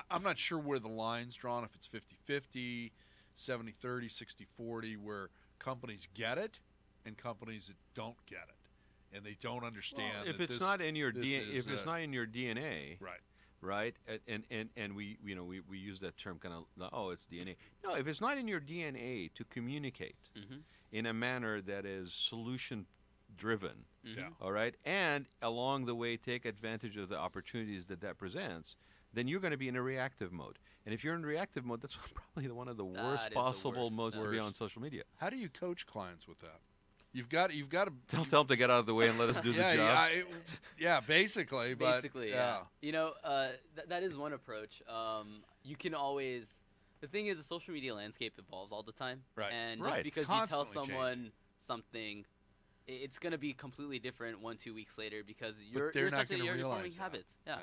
I'm not sure where the line's drawn, if it's 50-50, 70-30, 60-40, where companies get it and companies that don't get it, and they don't understand. Well, if that it's this, not in your this is, if it's not in your DNA, right, and we use that term kind of, it's DNA. No, if it's not in your DNA to communicate in a manner that is solution driven, all right, and along the way take advantage of the opportunities that presents, then you're going to be in a reactive mode. And if you're in reactive mode, that's probably one of the worst possible modes to be on social media. How do you coach clients with that? You've got to tell them to get out of the way and let us do the job. Basically. Basically, yeah. That is one approach. You can always. The thing is, the social media landscape evolves all the time, right? And just because you tell someone something, it's going to be completely different 1-2 weeks later, because you're forming habits. Yeah.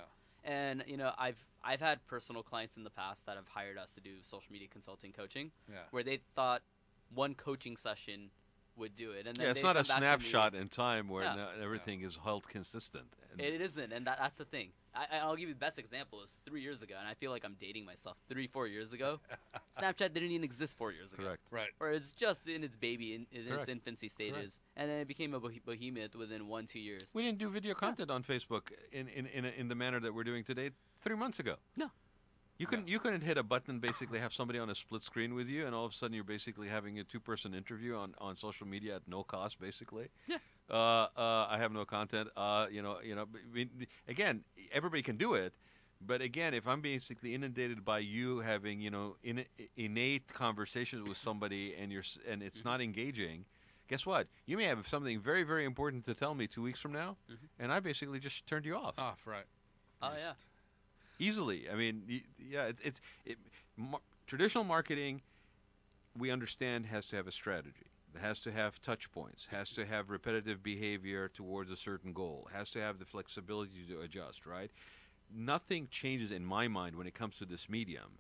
And I've had personal clients in the past that have hired us to do social media consulting coaching, where they thought one coaching session would do it. And then it's not a snapshot in time where everything is held consistent. It isn't, and that's the thing. I'll give you the best example is 3 years ago, and I feel like I'm dating myself. 3-4 years ago, Snapchat didn't even exist 4 years ago. Correct. Right. Or it's just in its baby, in its infancy stages, and then it became a behemoth within 1-2 years. We didn't do video content on Facebook in the manner that we're doing today 3 months ago. No. You couldn't hit a button and basically have somebody on a split screen with you, and all of a sudden you're basically having a 2-person interview on social media at no cost, basically. Yeah. I have no content. Again, everybody can do it, but again, if I'm basically inundated by you having innate conversations with somebody and it's not engaging, guess what? You may have something very, very important to tell me 2 weeks from now, and I basically just turned you off. Right. Oh yeah. Easily. I mean, traditional marketing, we understand, has to have a strategy. It has to have touch points, has to have repetitive behavior towards a certain goal, has to have the flexibility to adjust, right? Nothing changes in my mind when it comes to this medium.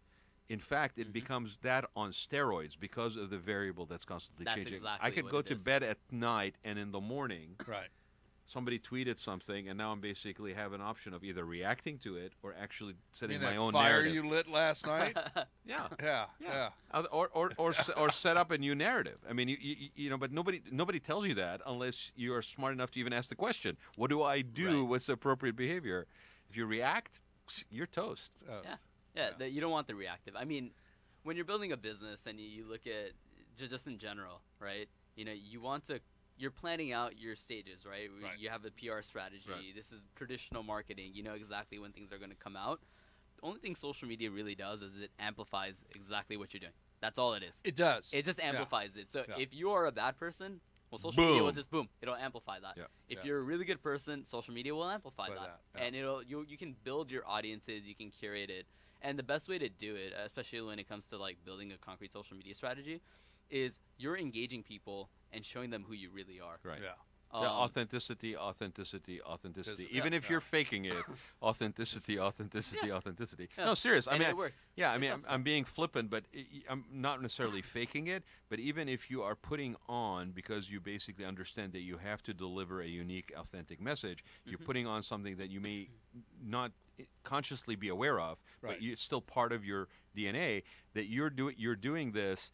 In fact, it becomes that on steroids because of the variable that's constantly changing. Exactly I could go to bed at night, and in the morning, somebody tweeted something, and now I'm basically have an option of either reacting to it or actually setting my own fire narrative. You lit last night? Yeah. Or set up a new narrative. I mean, but nobody tells you that unless you are smart enough to even ask the question. What do I do? Right. What's the appropriate behavior? If you react, you're toast. You don't want the reactive. I mean, when you're building a business and you look at just in general, right? You're planning out your stages, right? You have a PR strategy. Right. This is traditional marketing. You know exactly when things are going to come out. The only thing social media really does is it amplifies exactly what you're doing. That's all it is. It does. It just amplifies it. So if you are a bad person, well, social media will just it'll amplify that. If you're a really good person, social media will amplify that. And you can build your audiences, you can curate it. And the best way to do it, especially when it comes to like building a concrete social media strategy, is you're engaging people and showing them who you really are. Right. Yeah. Authenticity. Just, Even if you're faking it, authenticity. Yeah. No, serious. I mean, it works. Yeah, I mean, I'm being flippant, but I'm not necessarily faking it. But even if you are putting on, because you basically understand that you have to deliver a unique, authentic message, you're putting on something that you may not consciously be aware of, but it's still part of your DNA. That you're doing this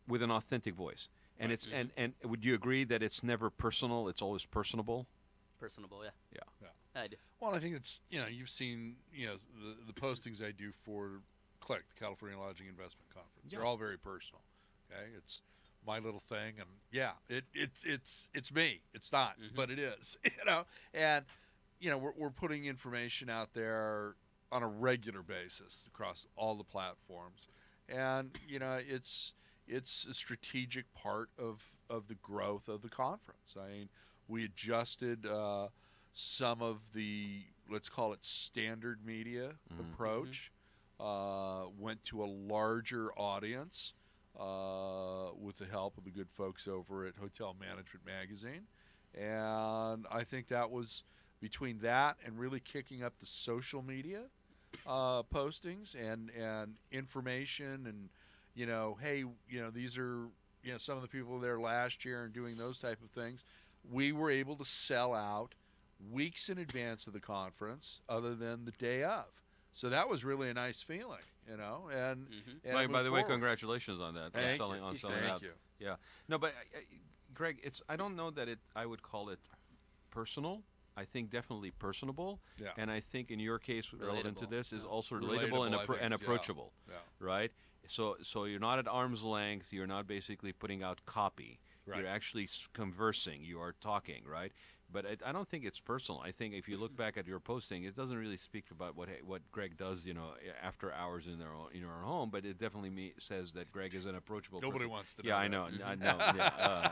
with an authentic voice. And it's and would you agree that it's never personal? It's always personable. Personable, yeah. Yeah. I do. Well, I think it's, you've seen, the postings I do for CLIC, the California Lodging Investment Conference. Yeah. They're all very personal. Okay, it's my little thing, and it's me. It's not, but it is. And we're putting information out there on a regular basis across all the platforms, and it's a strategic part of the growth of the conference. I mean, we adjusted some of the, let's call it, standard media approach, went to a larger audience with the help of the good folks over at Hotel Management Magazine. And I think that was, between that and really kicking up the social media postings and information, and hey, these are some of the people there last year and doing those type of things, we were able to sell out weeks in advance of the conference, other than the day of. So that was really a nice feeling, And, By the way, congratulations on that. Thank selling you. on selling Thank out. you. Yeah. No, but Greg, I don't know that I would call it personal. I think definitely personable. Yeah. And I think in your case, relevant to this, is also relatable and approachable. Yeah. Right? So you're not at arm's length. You're not basically putting out copy. Right. You're actually conversing. You are talking, right? But I don't think it's personal. I think if you look back at your posting, it doesn't really speak about what Greg does, after hours in your own home. But it definitely says that Greg is an approachable. Nobody person. wants to know. Yeah, I know. I know. Yeah,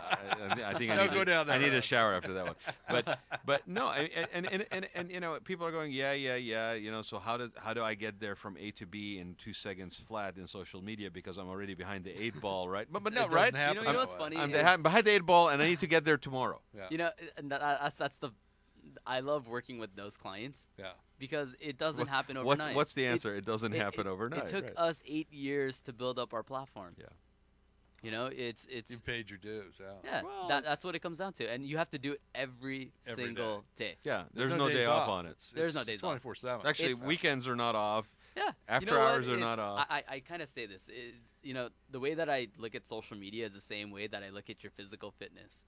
I think I need a shower after that one. But no, and people are going, yeah. So how do I get there from A to B in 2 seconds flat in social media, because I'm already behind the 8 ball, right? But no, right? You know what's funny? I'm behind the 8 ball, and I need to get there tomorrow. Yeah. And I love working with those clients. Yeah. Because it doesn't happen overnight. What's the answer? It doesn't happen overnight. It took us 8 years to build up our platform. Yeah. It's you paid your dues. Yeah. Well, that's what it comes down to, and you have to do it every single day. Yeah. There's no day off on it. There's no days off. 24/7. Actually, weekends are not off. Yeah. After hours are not off. I kind of say this. The way that I look at social media is the same way that I look at your physical fitness.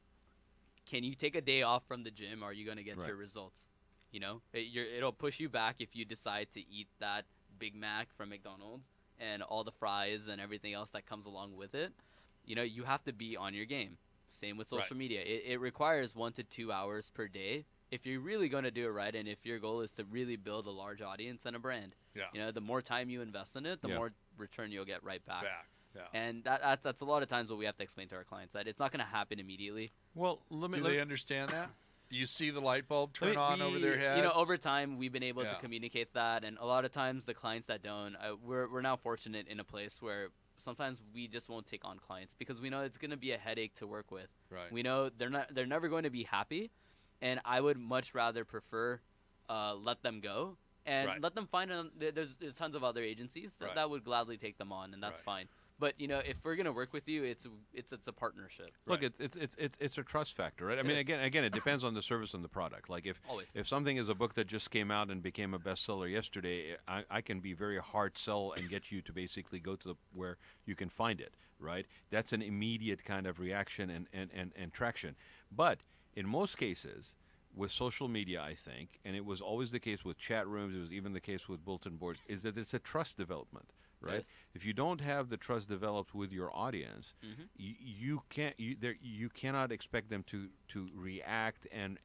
Can you take a day off from the gym? Or are you going to get your results? It'll push you back if you decide to eat that Big Mac from McDonald's and all the fries and everything else that comes along with it. You have to be on your game. Same with social media. It requires 1 to 2 hours per day if you're really going to do it right, and if your goal is to really build a large audience and a brand. Yeah. The more time you invest in it, the more return you'll get right back. Yeah. And that's a lot of times what we have to explain to our clients, that it's not going to happen immediately. Well, do they understand that? Do you see the light bulb turn on over their head? Over time, we've been able to communicate that, and a lot of times the clients that don't, we're now fortunate in a place where sometimes we just won't take on clients because we know it's going to be a headache to work with. Right. We know they're never going to be happy, and I would much rather prefer let them go and let them find there's tons of other agencies that would gladly take them on, and that's fine. But if we're gonna work with you, it's a partnership. Look, it's a trust factor, right? I mean, again, it depends on the service and the product. Like if something is a book that just came out and became a bestseller yesterday, I can be very hard sell and get you to basically go to where you can find it, right? That's an immediate kind of reaction and traction. But in most cases, with social media, I think, and it was always the case with chat rooms, it was even the case with bulletin boards, is that it's a trust development. Right. Yes. If you don't have the trust developed with your audience, you cannot expect them to react and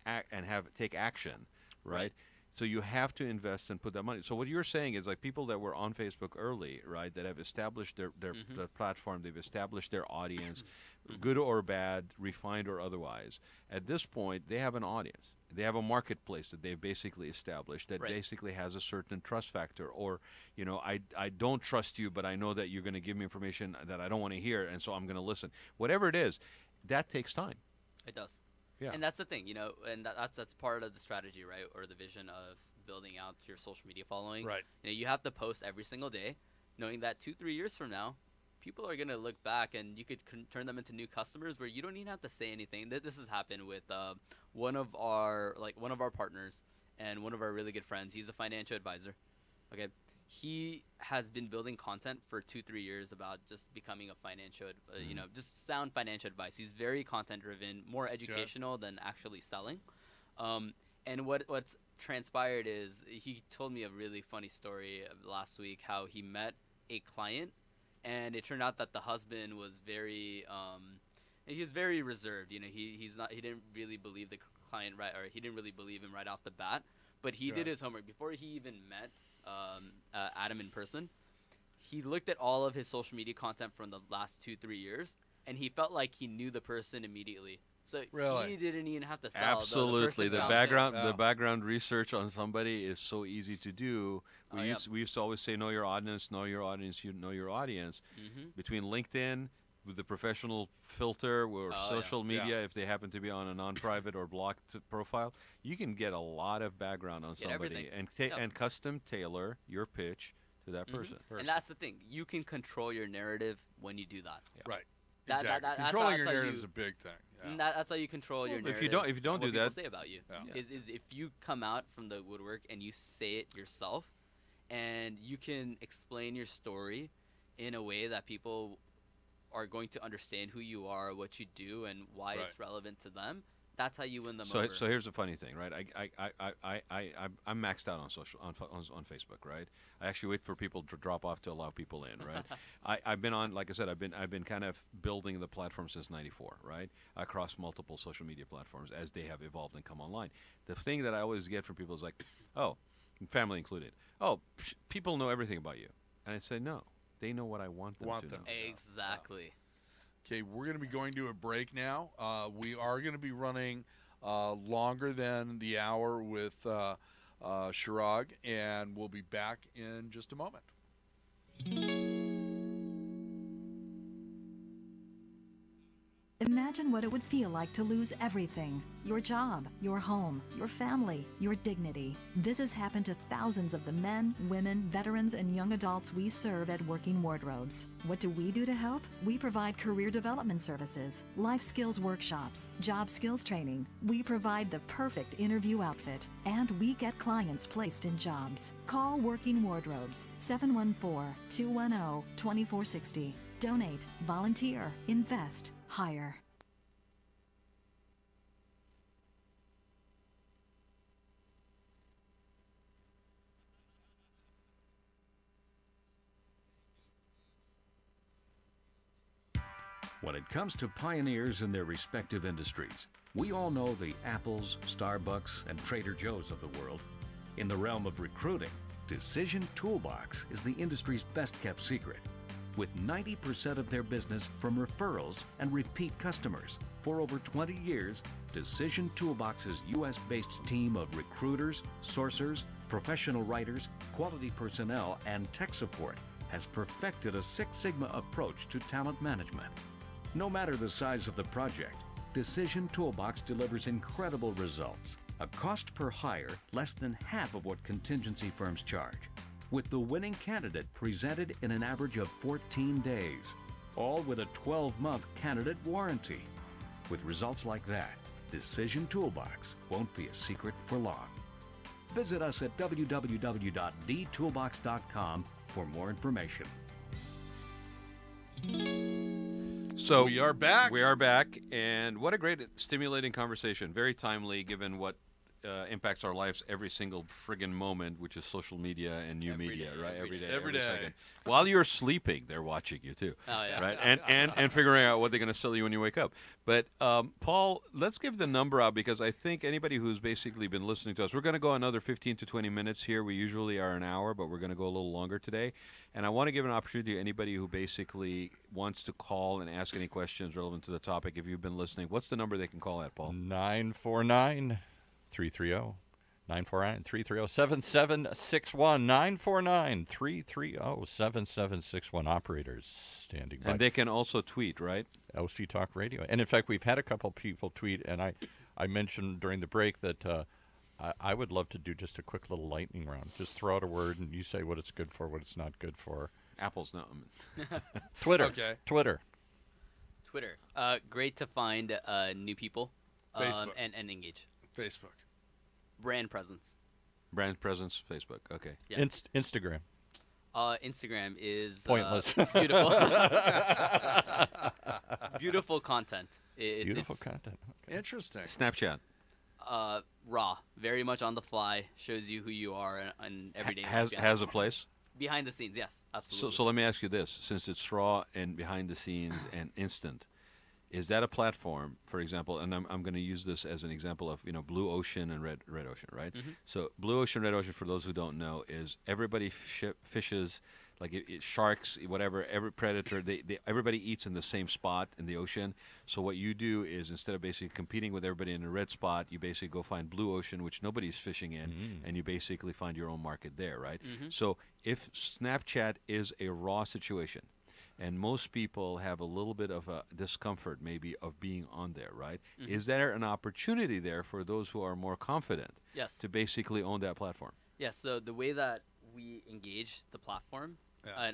act and take action, right? So you have to invest and put that money. So what you're saying is, like, people that were on Facebook early, right, that have established their platform, they've established their audience, good or bad, refined or otherwise. At this point, they have an audience. They have a marketplace that they've basically established that basically has a certain trust factor. Or, I don't trust you, but I know that you're going to give me information that I don't want to hear, and so I'm going to listen. Whatever it is, that takes time. It does. Yeah. And that's the thing, and that's part of the strategy, right, or the vision of building out your social media following. Right. You have to post every single day, knowing that 2-3 years from now, people are going to look back and you could turn them into new customers where you don't even have to say anything. This has happened with one of our partners and one of our really good friends. He's a financial advisor. Okay. he has been building content for 2-3 years about just becoming a financial, just sound financial advice. He's very content driven, more educational than actually selling. And what's transpired is he told me a really funny story last week how he met a client, and it turned out that the husband was very reserved. You know, he didn't really believe the client he didn't really believe him right off the bat. But he did his homework before he even met Adam in person. He looked at all of his social media content from the last 2-3 years, and he felt like he knew the person immediately. So he didn't even have to sell. Absolutely, the background research on somebody is so easy to do. We used to always say, know your audience, know your audience, you know your audience. Between LinkedIn, with the professional filter or social media, if they happen to be on a non-private or blocked profile, you can get a lot of background on somebody and custom tailor your pitch to that person. And that's the thing. You can control your narrative when you do that. Right. Exactly. Controlling your narrative is a big thing. And that's how you control your narrative. If you don't do what that, people say about you is if you come out from the woodwork and you say it yourself, and you can explain your story in a way that people are going to understand who you are, what you do, and why it's relevant to them. That's how you win them over. So here's the funny thing, right? I'm maxed out on on Facebook, right? I actually wait for people to drop off to allow people in, right? I've been on, like I said, I've been kind of building the platform since '94, right? Across multiple social media platforms as they have evolved and come online. The thing that I always get from people is like, oh, family included, oh, people know everything about you, and I say no, they know what I want them to know. Exactly. Okay, we're going to be going to a break now. We are going to be running longer than the hour with Chirag, and we'll be back in just a moment. Imagine what it would feel like to lose everything: your job, your home, your family, your dignity. This has happened to thousands of the men, women, veterans, and young adults we serve at Working Wardrobes. What do we do to help? We provide career development services, life skills workshops, job skills training. We provide the perfect interview outfit, and we get clients placed in jobs. Call Working Wardrobes, 714-210-2460. Donate, volunteer, invest, hire. When it comes to pioneers in their respective industries, we all know the Apples, Starbucks, and Trader Joe's of the world. In the realm of recruiting, Decision Toolbox is the industry's best-kept secret, with 90% of their business from referrals and repeat customers. For over 20 years, Decision Toolbox's U.S.-based team of recruiters, sourcers, professional writers, quality personnel, and tech support has perfected a Six Sigma approach to talent management. No matter the size of the project, Decision Toolbox delivers incredible results. A cost per hire less than half of what contingency firms charge, with the winning candidate presented in an average of 14 days, all with a 12-month candidate warranty. With results like that, Decision Toolbox won't be a secret for long. Visit us at www.dtoolbox.com for more information. So we are back. We are back, and what a great, stimulating conversation. Very timely, given what impacts our lives every single friggin' moment, which is social media and new media, right? Every day. Second. While you're sleeping, they're watching you too, right? And figuring out what they're going to sell you when you wake up. But Paul, let's give the number out, because I think anybody who's basically been listening to us, we're going to go another 15 to 20 minutes here. We usually are an hour, but we're going to go a little longer today. And I want to give an opportunity to anybody who basically wants to call and ask any questions relevant to the topic. If you've been listening, what's the number they can call at, Paul? 949-330. 949-330-7761. 949-330-7761. Operators standing by. And they can also tweet, right? OC Talk Radio. And in fact, we've had a couple people tweet, and I mentioned during the break that I would love to do just a quick little lightning round. Just throw out a word, and you say what it's good for, what it's not good for. Apples, no. Twitter. Okay. Twitter. Great to find new people Facebook. and engage. Facebook. Brand presence. Brand presence, Facebook. Okay. Yeah. Instagram. Instagram is Pointless. beautiful. Beautiful content. Beautiful It's content. Okay. Interesting. Snapchat raw, very much on the fly, shows you who you are and everyday has life, has a place. behind the scenes. Yes, absolutely. So let me ask you this: since it's raw and behind the scenes and instant, is that a platform, for example? And I'm going to use this as an example of blue ocean and red ocean, right? So blue ocean, red ocean, for those who don't know, is everybody fishes. Like sharks, whatever, every predator, everybody eats in the same spot in the ocean. So what you do is, instead of basically competing with everybody in a red spot, you basically go find blue ocean, which nobody's fishing in, and you basically find your own market there, right? So if Snapchat is a raw situation, and most people have a little bit of a discomfort maybe of being on there, right? Is there an opportunity there for those who are more confident Yes. to basically own that platform? Yes. So the way that we engage the platform,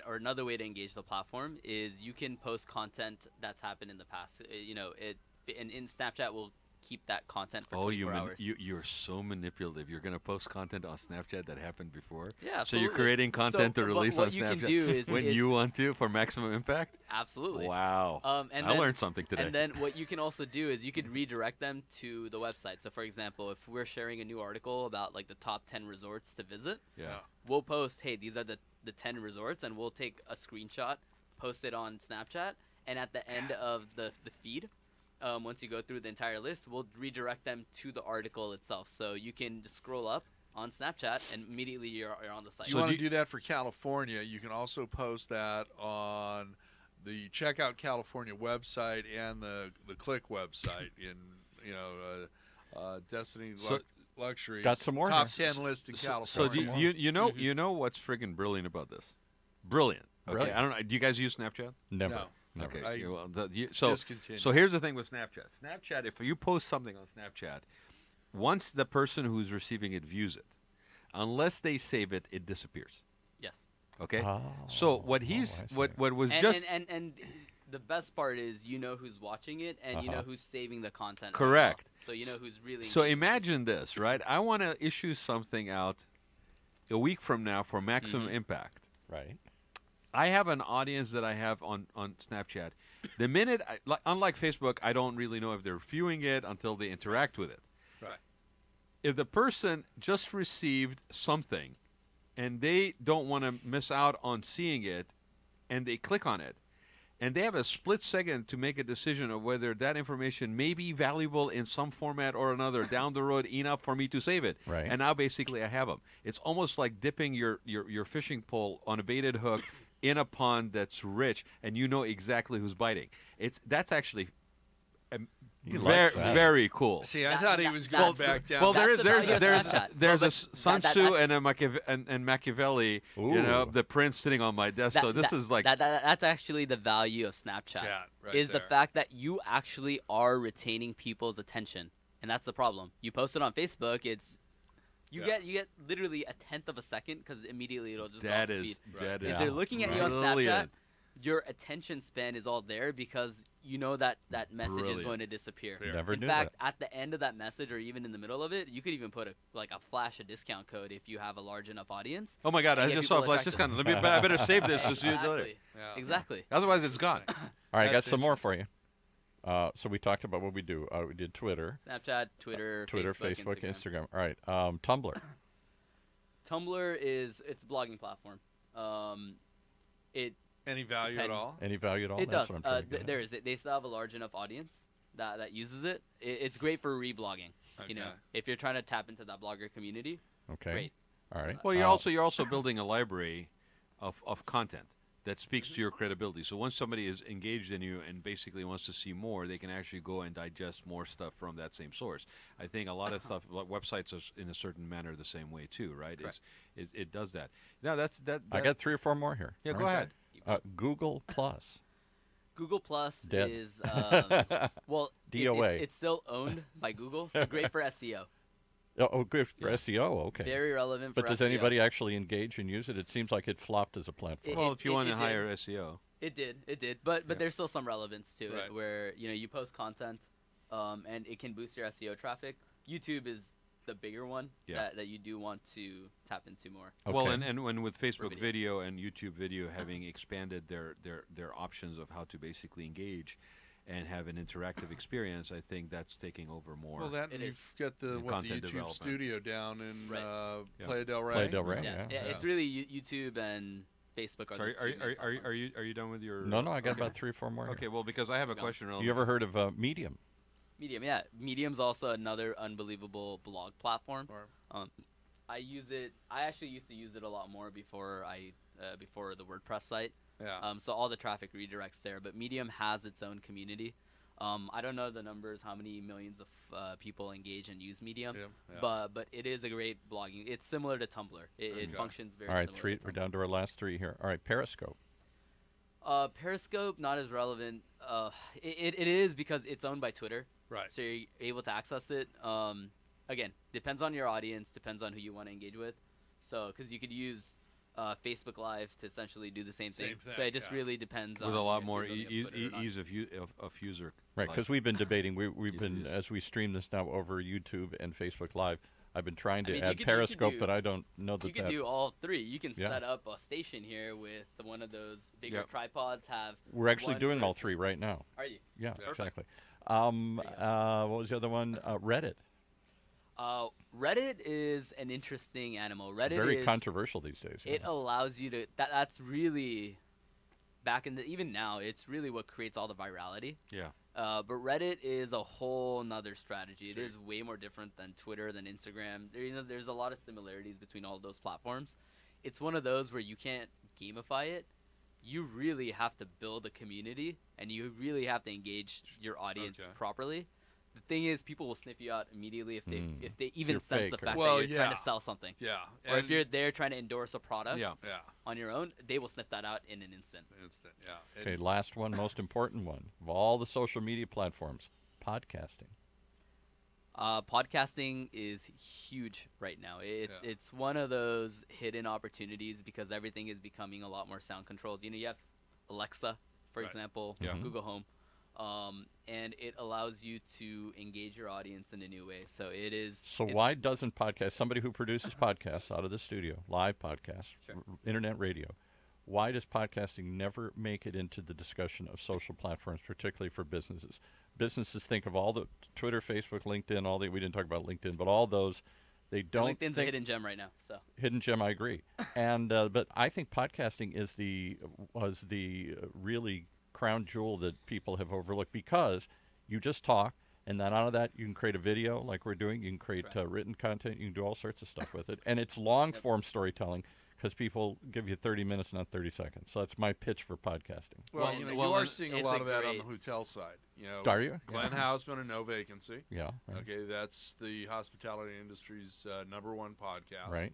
or another way to engage the platform, is you can post content that's happened in the past. And in Snapchat will keep that content for 24 hours. You're so manipulative. You're going to post content on Snapchat that happened before? Yeah, So absolutely. you're creating content to release on what you Snapchat can do is when you want to for maximum impact? Absolutely. Wow. And I then- learned something today. And then what you can also do is you could redirect them to the website. So for example, if we're sharing a new article about like the top 10 resorts to visit, yeah. we'll post, hey, these are the 10 resorts, and we'll take a screenshot, post it on Snapchat, and at the end of the feed, once you go through the entire list, we'll redirect them to the article itself. So you can just scroll up on Snapchat, and immediately you're on the site. You want to do that for California, you can also post that on the Checkout California website and the Click website in Destiny Luxury. Got some more top here. 10 list in So California. do you know what's friggin' brilliant about this? Brilliant. Okay. Brilliant. I don't know. Do you guys use Snapchat? Never. No. Never. Okay. I yeah, well, so discontinued. so here's the thing with Snapchat. Snapchat, if you post something on Snapchat, once the person who's receiving it views it, unless they save it, it disappears. Yes. Okay. Oh, So what I he's see. what was And, just and the best part is you know who's watching it, and you know who's saving the content. as Correct. well. So you know who's really. so engaged. imagine this, right? I want to issue something out a week from now for maximum impact. Right. I have an audience that I have on Snapchat. The minute, unlike Facebook, I don't really know if they're viewing it until they interact with it. Right. If the person just received something and they don't want to miss out on seeing it and they click on it, and they have a split second to make a decision of whether that information may be valuable in some format or another down the road enough for me to save it. Right. And now basically I have them. It's almost like dipping your fishing pole on a baited hook in a pond that's rich, and you know exactly who's biting. That's actually You very like that. very cool. See, I That- thought he that- was going that's- back down. Well, That's the value of there's Snapchat. there's No, a but Sun that- Tzu that's- and Machiavelli, Ooh. the prince sitting on my desk. So this is like that's actually the value of Snapchat. Chat, right is the there. fact that you actually are retaining people's attention, and that's the problem. You post it on Facebook, you get literally a tenth of a second because immediately it'll just go off the feed. that If is they're looking at you on Snapchat, brilliant. your attention span is all there because you know that message is Brilliant. going to disappear. Never In knew fact, that. at the end of that message or even in the middle of it, you could even put a flash a discount code if you have a large enough audience. Oh my God! and I get just saw a people flash attracted. discount. I better save this to see it later. Exactly. Yeah. Exactly. Otherwise, it's gone. All right, I got That's some more for you. So we talked about what we do. We did Twitter, Snapchat, Twitter, Facebook, Instagram. All right, Tumblr. Tumblr it's a blogging platform. Any value at Depend- all? Any value at all? It That's does. what I'm trying to get at. There is. They still have a large enough audience that uses it. It's great for reblogging. You know, Okay. if you're trying to tap into that blogger community, Okay. great. All right. Well, you're also building a library of content that speaks to your credibility. So once somebody is engaged in you and basically wants to see more, they can actually go and digest more stuff from that same source. I think a lot of stuff, like websites, are in a certain manner the same way too, right? Correct. It does that. Now that I got 3 or 4 more here. Yeah, All go right. ahead. Google Plus. Google Plus Dead. is well, DOA. it's still owned by Google, so great for SEO. Oh, good for SEO. Okay. Very relevant for But does SEO. anybody actually engage and use it? It seems like it flopped as a platform. Well, if you want to it hire did. SEO, It did, but there's still some relevance to Right. it where you post content, and it can boost your SEO traffic. YouTube is the bigger one that you do want to tap into more. Okay. Well, and when with Facebook video. video and YouTube video having expanded their options of how to basically engage and have an interactive experience, I think that's taking over more. Well, that and you've got the content YouTube development. studio down in Yeah. Playa del Rey. Playa del Rey, Yeah, yeah. it's really YouTube and Facebook are Sorry, the two main platforms. are you done with your? No, I got about 3 or 4 more. Okay, here. well, because I have a Go. question. You ever heard of Medium? Medium, yeah. Medium's also another unbelievable blog platform. I use it. I actually used to use it a lot more before before the WordPress site. Yeah. So all the traffic redirects there, but Medium has its own community. I don't know the numbers, how many millions of people engage and use Medium, but it is a great blogging. It's similar to Tumblr. It functions very. All right, similar 3. to We're Tumblr. down to our last 3 here. All right, Periscope. Periscope not as relevant. It is because it's owned by Twitter. Right. So you're able to access it. Again, depends on your audience, depends on who you want to engage with. So, because you could use Facebook Live to essentially do the same thing. So it just really depends on. with a lot if more you're looking at Twitter or not. ease of user. Right, because we've been debating. We've Yes, been, yes. as we stream this now over YouTube and Facebook Live, I've been trying to I mean, add you could Periscope, do- but I don't know that You can that... do all 3. You can Yeah. set up a station here with one of those bigger Yep. tripods. Have We're actually one doing all person- 3 right now. Are you? Yeah, Yeah. exactly. What was the other one? Reddit. Reddit is an interesting animal. Reddit Very is controversial these days. It allows you to. That's really back in the even now. It's really what creates all the virality. Yeah. But Reddit is a whole nother strategy. It is way more different than Twitter, than Instagram. There's a lot of similarities between all of those platforms. It's one of those where you can't gamify it. You really have to build a community, and you really have to engage your audience properly. The thing is, people will sniff you out immediately if they even You're sense fake the or- fact Well, that you're trying to yeah. sell something. Yeah. Or if you're there trying to endorse a product Yeah. on your own, they will sniff that out in an instant. Instant. Yeah. Okay, last one, most important one. Of all the social media platforms, podcasting. Podcasting is huge right now. It's one of those hidden opportunities because everything is becoming a lot more sound controlled. You have Alexa, for example, Google Home, and it allows you to engage your audience in a new way. So Why doesn't podcast, somebody who produces podcasts out of the studio, live podcasts, internet radio, why does podcasting never make it into the discussion of social platforms, particularly for businesses? Businesses think of all the Twitter, Facebook, LinkedIn, we didn't talk about LinkedIn, but all those, they don't LinkedIn's a hidden gem right now. So hidden gem, I agree. And but I think podcasting was the really crown jewel that people have overlooked because you just talk, and then out of that you can create a video like we're doing. You can create written content. You can do all sorts of stuff with it, and it's long form storytelling because people give you 30 minutes, not 30 seconds. So that's my pitch for podcasting. Well, you are seeing a lot of that on the hotel side. Are you? Glenn Hausman and No Vacancy. Yeah. Right. Okay, that's the hospitality industry's #1 podcast. Right.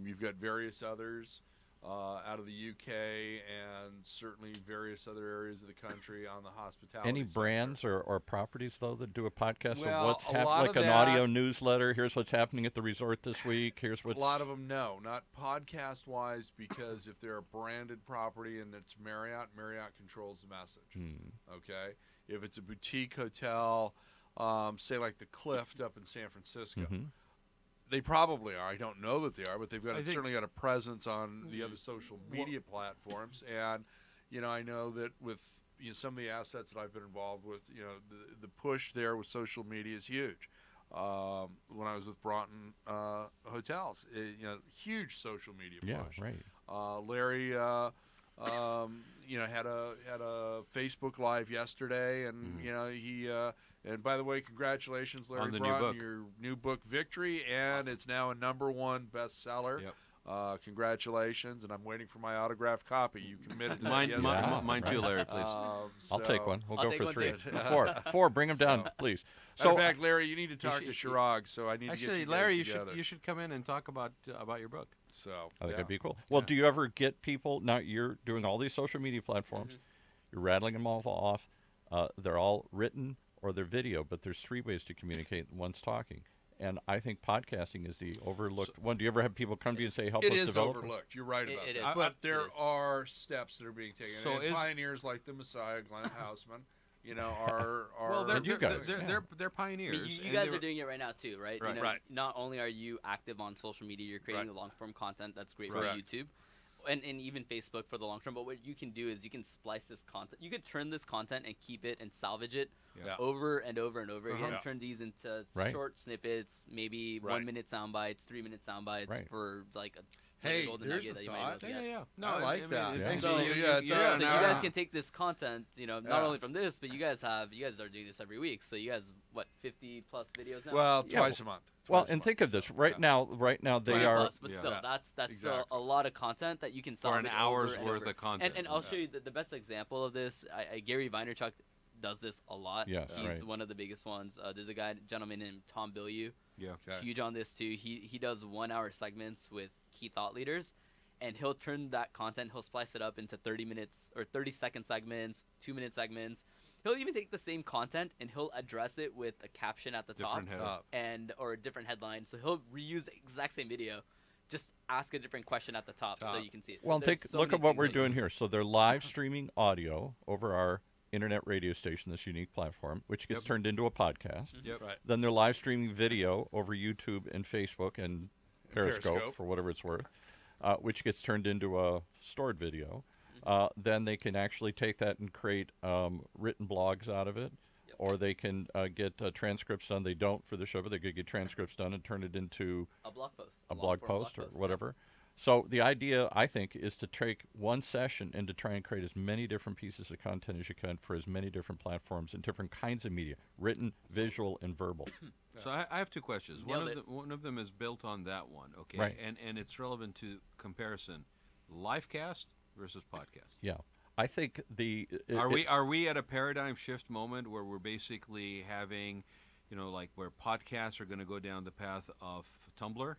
You've got various others out of the UK and certainly various other areas of the country on the hospitality Any sector. brands or properties, though, that do a podcast Well, of what's a happening, lot like of an that- audio newsletter? Here's what's happening at the resort this week. Here's what's... A lot of them, no. Not podcast-wise, because if they're a branded property and it's Marriott controls the message. Okay? If it's a boutique hotel, say like the Clift up in San Francisco, they probably are. I don't know that they are, but they've certainly got a presence on the other social media platforms. And, I know that with some of the assets that I've been involved with, the push there with social media is huge. When I was with Broughton Hotels, huge social media push. Yeah, right. Larry, had a Facebook Live yesterday, and he. And by the way, congratulations, Larry On the new Broughton, book. your new book, Victory, and it's now a #1 bestseller. Yep. Congratulations, and I'm waiting for my autographed copy. You committed to that Mine yesterday. too, Larry, please. I'll take one. We'll I'll go take for one 3. too. 4, bring them down, please. So, in So, fact, Larry, you need to talk to Chirag, so I need to Actually, get you Larry, guys together. you should come in and talk about your book. So I think that'd be cool. Well, do you ever get people, now you're doing all these social media platforms, you're rattling them all off, they're all written or they're video, but there's 3 ways to communicate, one's talking. And I think podcasting is the overlooked one. Do you ever have people come to you and say, help It us is develop? overlooked. You're right about It that. is. But there It is. are steps that are being taken. So and is- pioneers like the Messiah, Glenn Hausman, you know, are Well, they're you guys, they're I pioneers. mean, you and guys they are were- doing it right now too, right? Right. You know, Right. Not only are you active on social media, you're creating the long form content that's great Right. for YouTube, and even Facebook for the long term. But what you can do is you can splice this content. You could turn this content and keep it and salvage it Yeah. over and over and over again. Yeah. Turn these into Right. short snippets, maybe Right. 1 minute sound bites, 3 minute sound bites Right. for like a Hey, golden here's nugget the that you might be able thought. to Yeah, get. yeah. No, I like that. Yeah. So, Yeah, it's so an you hour. guys can take this content, not Yeah. only from this, but you guys are doing this every week. So you guys, what, 50 plus videos now? Well, Yeah, twice a month. Well, Twice a and month, think of this. so, Right yeah. now, they 20 are. plus, but Yeah. still, Yeah. that's still Exactly. a lot of content that you can For an salvage hour's over and worth over. of content. And I'll show you the best example of this. Gary Vaynerchuk does this a lot. Yes, He's right. one of the biggest ones. There's a gentleman named Tom Bilyeu, Yeah. Okay. huge on this too. He does 1 hour segments with key thought leaders, and he'll turn that content, he'll splice it up into 30 minutes or 30-second segments, 2-minute segments. He'll even take the same content and he'll address it with a caption at the Different top header. or a different headline. So he'll reuse the exact same video, just ask a different question at the top so you can see it. So Well, there's so look many at what things we're that doing here. So they're live streaming audio over our internet radio station, this unique platform, which gets turned into a podcast. Yep. Right. Then they're live streaming video over YouTube and Facebook and Periscope, Periscope. for whatever it's worth, which gets turned into a stored video. Then they can actually take that and create written blogs out of it, or they can get transcripts done. They don't for the show, but they could get transcripts done and turn it into a blog post, a long blog form post or whatever. So the idea, I think, is to take one session and to try and create as many different pieces of content as you can for as many different platforms and different kinds of media, written, visual, and verbal. So I have two questions. Nailed it. One of them is built on that one, okay? Right. And it's relevant to comparison, livecast versus podcast. Yeah. I think the Are we at a paradigm shift moment where we're basically having, like where podcasts are going to go down the path of Tumblr,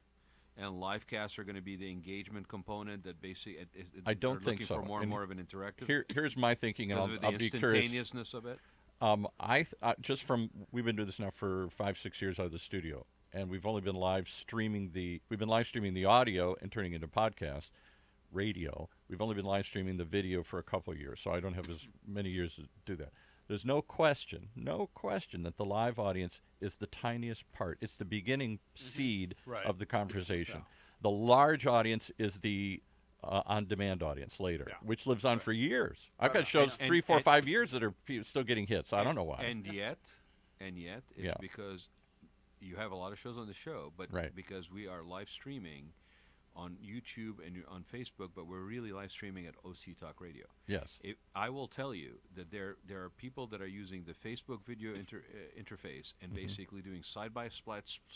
and livecasts are going to be the engagement component that basically I don't are think looking so. for more and And more of an interactive. here's my thinking, and because of I'll the be curious. instantaneousness of it. Just from we've been doing this now for 5-6 years out of the studio, and we've only been live streaming the audio and turning it into podcast radio. We've only been live streaming the video for a couple of years, so I don't have as many years to do that. There's no question that the live audience is the tiniest part. It's the beginning seed Right. of the conversation. Yeah. The large audience is the on-demand audience later, Yeah. which lives on for years. I've got Right. shows And- 3, 4, and- 5 years that are still getting hits. I don't know why. And yet, it's Yeah. because you have a lot of shows on the show, but Right. because we are live streaming on YouTube and on Facebook, but we're really live streaming at OC Talk Radio. Yes. I will tell you that there are people that are using the Facebook video interface and basically doing splits.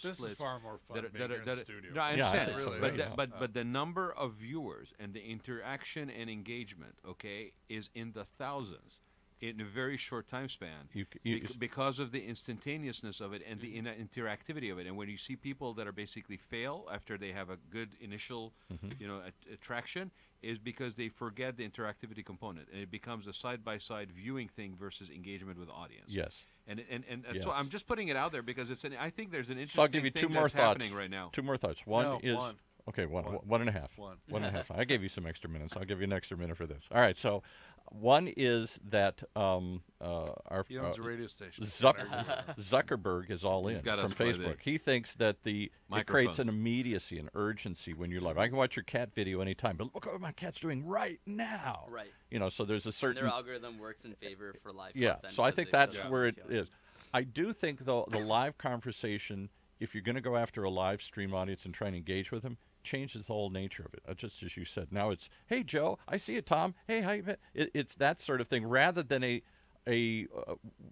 This is far more fun being here in the studio. No, I Yeah, understand. it really but, is. but the number of viewers and the interaction and engagement, okay, is in the thousands in a very short time span because of the instantaneousness of it and the interactivity of it. And when you see people that are basically fail after they have a good initial, attraction, is because they forget the interactivity component, and it becomes a side-by-side viewing thing versus engagement with the audience. Yes. And Yes. so I'm just putting it out there because I think there's an So interesting I'll give you thing two more that's thoughts. happening right now. Two more thoughts. One No, is one. okay. One One. and a half. One. One and a half. I gave you some extra minutes. I'll give you an extra minute for this. All right. So, one is that our He owns a radio station. Zuckerberg is all He's in got from us by the Facebook. He thinks that it creates an microphones. immediacy, an urgency when you're live. I can watch your cat video anytime, but look what my cat's doing right now. Right. So there's a And certain their algorithm works in favor for live yeah. content. So I because think it that's goes where it to you. is. I do think though the live conversation, if you're going to go after a live stream audience and try and engage with them, changes the whole nature of it. Just as you said. Now it's, hey Joe, I see you, Tom. Hey, how you been? It's that sort of thing rather than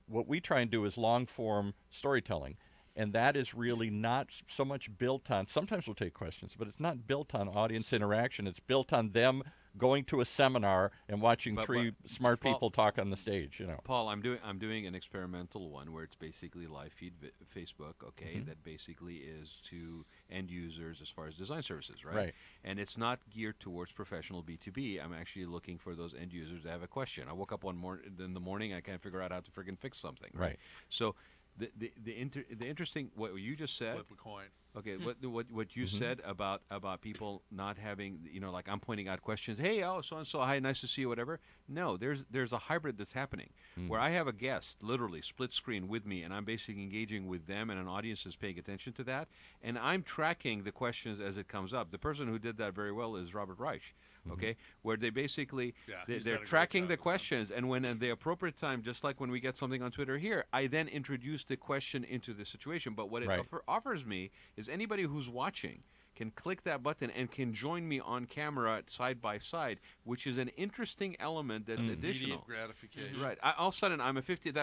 what we try and do is long form storytelling. And that is really not so much built on, sometimes we'll take questions, but it's not built on audience interaction. It's built on them going to a seminar and watching three smart Paul- people talk on the stage, Paul, I'm doing an experimental one where it's basically live feed Facebook, okay, that basically is to end users as far as design services, right? Right. And it's not geared towards professional B2B. I'm actually looking for those end users to have a question. I woke up in the morning, I can't figure out how to friggin' fix something, right? Right. So the interesting what you just said. Flip a coin. Okay, what you said about people not having, like I'm pointing out questions. Hey, so and so, hi, nice to see you, whatever. No, there's a hybrid that's happening where I have a guest, literally split screen with me, and I'm basically engaging with them, and an audience is paying attention to that, and I'm tracking the questions as it comes up. The person who did that very well is Robert Reich. Okay, where they basically they're tracking the questions, and when at the appropriate time, just like when we get something on Twitter here, I then introduce the question into the situation. But what it offers me is anybody who's watching can click that button and can join me on camera side by side, which is an interesting element that's additional. Immediate gratification. Right. All of a sudden,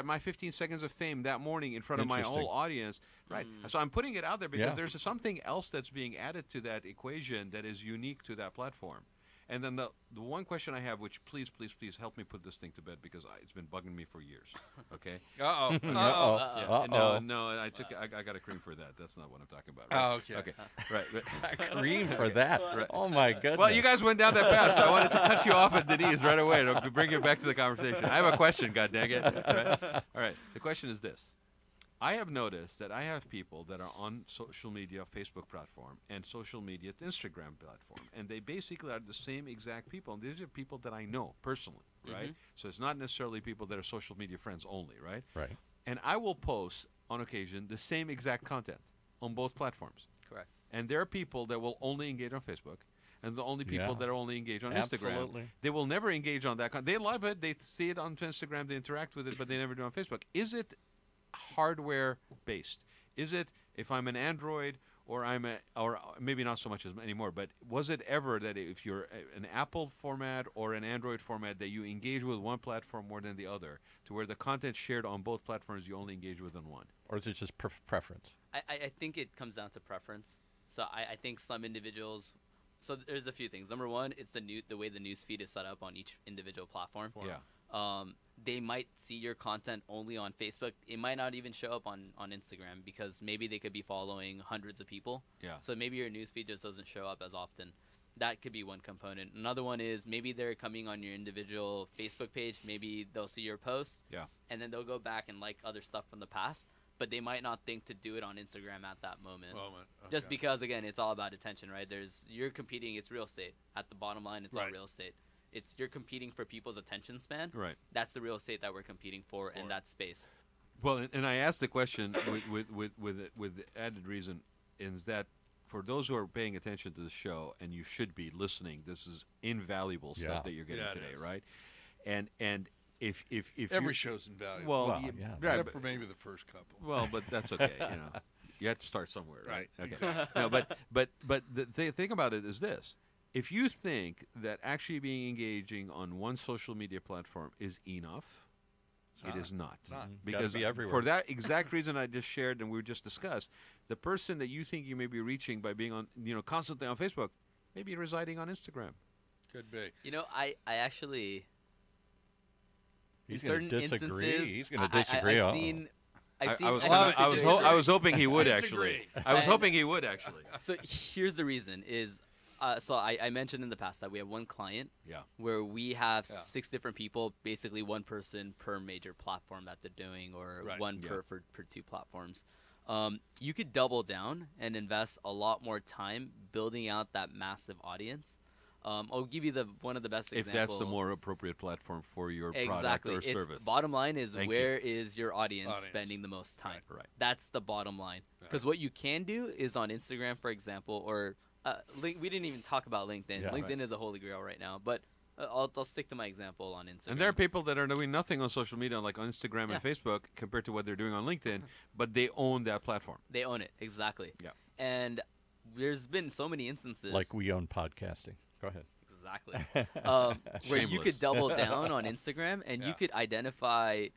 my 15 seconds of fame that morning in front of my whole audience. Right. So I'm putting it out there because there's something else that's being added to that equation that is unique to that platform. And then the one question I have, which please help me put this thing to bed because it's been bugging me for years. Okay. No, I got a cream for that. That's not what I'm talking about. Right? Oh, okay. Right. Cream for that. Right. Oh my goodness. Well, you guys went down that path, so I wanted to cut you off at Denise right away to bring it back to the conversation. I have a question. God dang it. Right? All right. The question is this. I have noticed that I have people that are on social media, Facebook platform, and social media Instagram platform, and they basically are the same exact people. And these are people that I know personally, right? So it's not necessarily people that are social media friends only, right? Right. And I will post, on occasion, the same exact content on both platforms. Correct. And there are people that will only engage on Facebook, and the only people that are only engage on Instagram. Absolutely. They will never engage on that content. They love it. They see it on Instagram. They interact with it, but they never do on Facebook. Is it hardware based? Is it if I'm an Android or or maybe not so much as anymore, but was it ever that if you're an Apple format or an Android format that you engage with one platform more than the other, to where the content shared on both platforms you only engage with on one? Or is it just preference? I think it comes down to preference. So I think some individuals. So there's a few things. Number one, it's the way the news feed is set up on each individual platform. Yeah. They might see your content only on Facebook. It might not even show up on Instagram because maybe they could be following hundreds of people. Yeah. So maybe your newsfeed just doesn't show up as often. That could be one component. Another one is maybe they're coming on your individual Facebook page. Maybe they'll see your post. Yeah. And then they'll go back and like other stuff from the past. But they might not think to do it on Instagram at that moment. Just because, again, it's all about attention, right? You're competing. It's real estate. At the bottom line, it's all real estate. You're competing for people's attention span. Right. That's the real estate that we're competing for in that space. Well, and I asked the question with the added reason is that for those who are paying attention to the show, and you should be listening, this is invaluable stuff that you're getting today, right? And if every show's invaluable. Well, except for maybe the first couple. Well, but that's okay. You have to start somewhere, right? Okay. No, but the thing about it is this. If you think that actually engaging on one social media platform is enough, it is not. It's not. Because be everywhere. for that exact reason I just shared and we just discussed, the person that you think you may be reaching by being on, constantly on Facebook, may be residing on Instagram. Could be. I actually. He's going to disagree. He's going to disagree. I was hoping he would actually. I was hoping he would actually. So here's the reason is. So I mentioned in the past that we have one client where we have 6 different people, basically one person per major platform that they're doing or one per 2 platforms. You could double down and invest a lot more time building out that massive audience. I'll give you one of the best examples. If that's the more appropriate platform for your product or service. Bottom line is where is your audience spending the most time? Right. That's the bottom line. Because what you can do is on Instagram, for example, or we didn't even talk about LinkedIn. Yeah, LinkedIn is a holy grail right now, but I'll stick to my example on Instagram. And there are people that are doing nothing on social media, like on Instagram and Facebook, compared to what they're doing on LinkedIn, but they own that platform. They own it, exactly. Yeah. And there's been so many instances. Like we own podcasting. Go ahead. Exactly. Where you could double down on Instagram and you could identify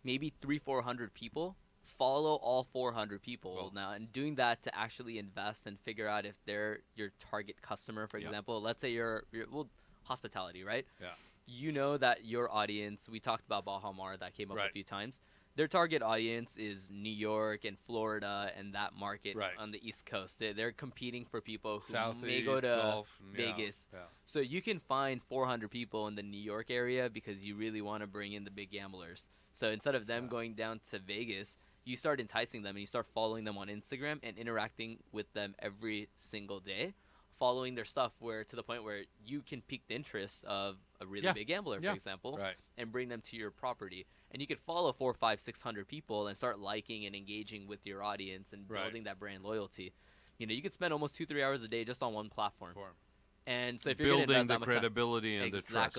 maybe 300-400 people. Follow all 400 people now, and doing that to actually invest and figure out if they're your target customer, for example. Let's say you're hospitality, right? Yeah. You know that your audience, we talked about Baha Mar, that came up a few times. Their target audience is New York and Florida and that market on the East Coast. They're competing for people who may go to Gulf, Vegas. Yeah. So you can find 400 people in the New York area because you really want to bring in the big gamblers. So instead of them going down to Vegas, you start enticing them and you start following them on Instagram and interacting with them every single day, following their stuff where to the point where you can pique the interest of a really big gambler, for example, and bring them to your property. And you could follow 400, 500, 600 people and start liking and engaging with your audience and building that brand loyalty. You know, you could spend almost 2-3 hours a day just on one platform. And so if you're building the credibility and the trust.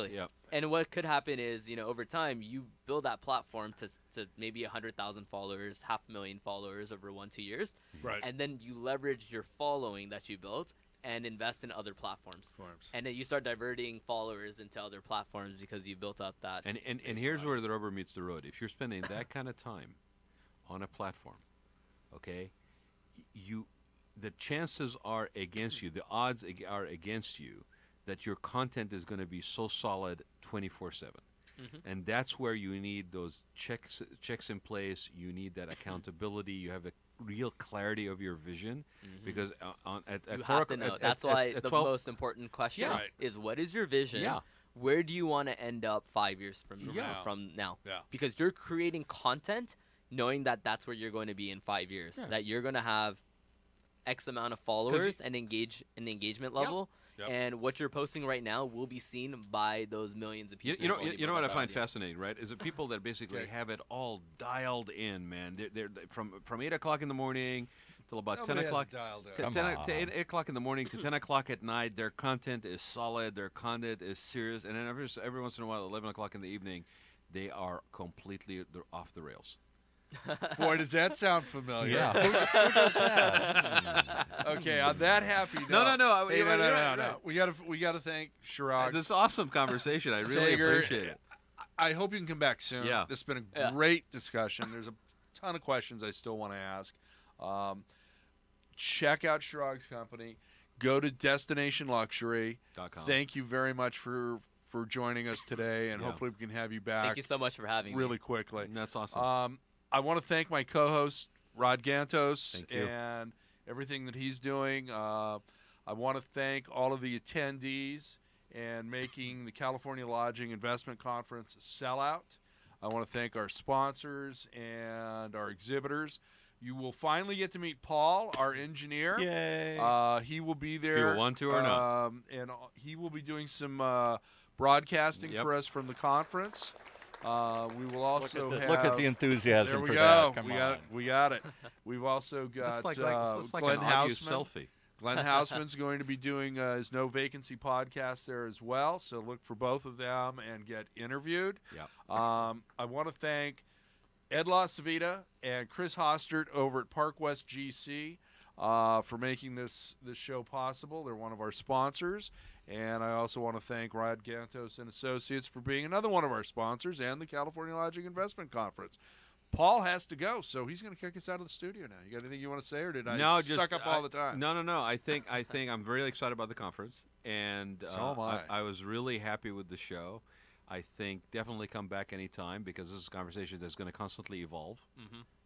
And what could happen is, you know, over time you build that platform to maybe 100,000 followers, 500,000 followers over 1-2 years, and then you leverage your following that you built and invest in other platforms. And then you start diverting followers into other platforms because you built up that. And here's where the rubber meets the road. If you're spending that kind of time on a platform, okay, the chances are against you, the odds are against you that your content is going to be so solid 24/7. And that's where you need those checks in place. You need that accountability. You have a real clarity of your vision, because you have to know. That's why the most important question is, what is your vision? Where do you want to end up 5 years from now? Because you're creating content knowing that that's where you're going to be in 5 years, that you're going to have X amount of followers and engagement level. And what you're posting right now will be seen by those millions of people. You know what I find fascinating, right? Is that people that basically have it all dialed in, man. They're from 8 o'clock in the morning till about 10 o'clock. To 8 o'clock in the morning to 10 o'clock at night. Their content is solid. Their content is serious. And then every once in a while, 11 o'clock in the evening, they're off the rails. Boy, does that sound familiar? Yeah. Who does that? Okay, on that happy note. No. No. We gotta thank Chirag. This awesome conversation. I really Sagar, appreciate it. I hope you can come back soon. Yeah. This has been a great discussion. There's a ton of questions I still want to ask. Check out Chirag's company. Go to Destination Luxury.com. Thank you very much for joining us today, and hopefully we can have you back. Thank you so much for having me. Really quickly. That's awesome. I want to thank my co-host, Rod Gantos, and everything that he's doing. I want to thank all of the attendees and making the California Lodging Investment Conference a sellout. I want to thank our sponsors and our exhibitors. You will finally get to meet Paul, our engineer. Yay! He will be there. If you want to or not. And he will be doing some broadcasting for us from the conference. We will also look at the enthusiasm. There we for go. That. We got it. We've also got it's like Glenn an audio Hausman. selfie. Glenn Hausman's going to be doing his No Vacancy podcast there as well. So look for both of them and get interviewed. I want to thank Ed LaCivita and Chris Hostert over at Park West GC for making this show possible. They're one of our sponsors. And I also want to thank Rod Gantos and Associates for being another one of our sponsors and the California Lodging Investment Conference. Paul has to go, so he's going to kick us out of the studio now. You got anything you want to say, or did I suck up all the time? No. I think I'm very excited about the conference, and so am I. I was really happy with the show. I think definitely come back anytime, because this is a conversation that's going to constantly evolve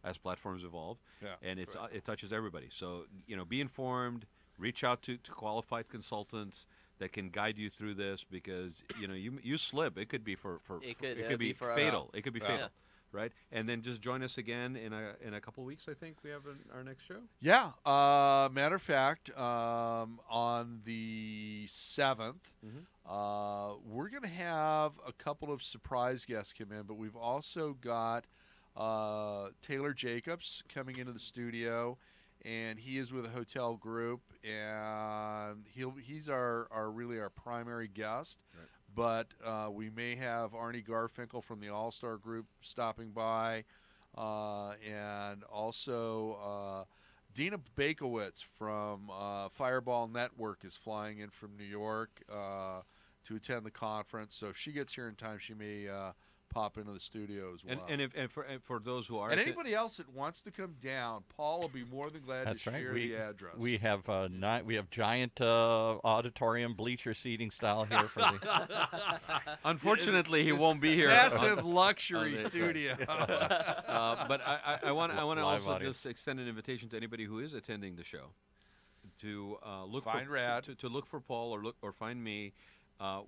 as platforms evolve, and it touches everybody. So be informed. Reach out to qualified consultants that can guide you through this, because you slip, it could be it could be fatal. It could be fatal, right? And then just join us again in a couple weeks. I think we have our next show. Yeah. Matter of fact, on the 7th, we're going to have a couple of surprise guests come in, but we've also got Taylor Jacobs coming into the studio. And he is with a hotel group, and he's our primary guest. Right. But we may have Arnie Garfinkel from the All-Star Group stopping by, and also Dina Bakowitz from Fireball Network is flying in from New York to attend the conference. So if she gets here in time, she may pop into the studio as well. And for those who are, and anybody else that wants to come down, Paul will be more than glad to share the address. We have giant auditorium bleacher seating style here for the. Unfortunately, he won't be here. Massive luxury studio. But I want to also audience. just extend an invitation to anybody who is attending the show to look for Paul or find me.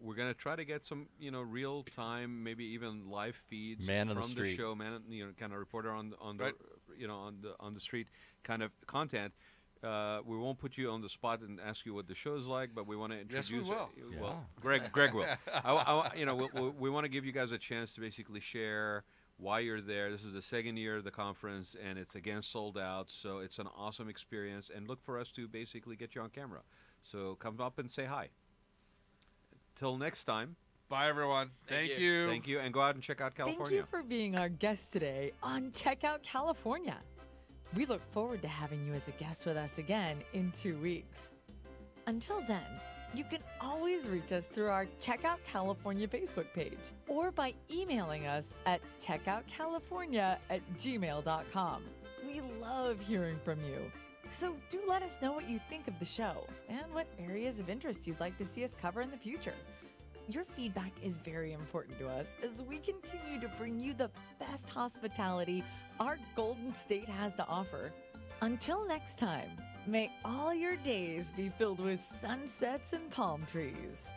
We're going to try to get some, real time, maybe even live feeds from the show, kind of reporter on the, on the street kind of content. We won't put you on the spot and ask you what the show's like, but we want to introduce. Yes, we will. Well, Greg will. We want to give you guys a chance to basically share why you're there. This is the second year of the conference, and it's again sold out. So it's an awesome experience, and look for us to basically get you on camera. So come up and say hi. Till next time. Bye, everyone. Thank you. Thank you, and go out and check out California. Thank you for being our guest today on Check Out California. We look forward to having you as a guest with us again in 2 weeks. Until then, you can always reach us through our Check Out California Facebook page or by emailing us at checkoutcalifornia@gmail.com. We love hearing from you. So do let us know what you think of the show and what areas of interest you'd like to see us cover in the future. Your feedback is very important to us as we continue to bring you the best hospitality our Golden State has to offer. Until next time, may all your days be filled with sunsets and palm trees.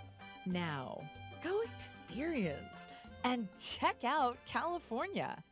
Now, go experience and check out California.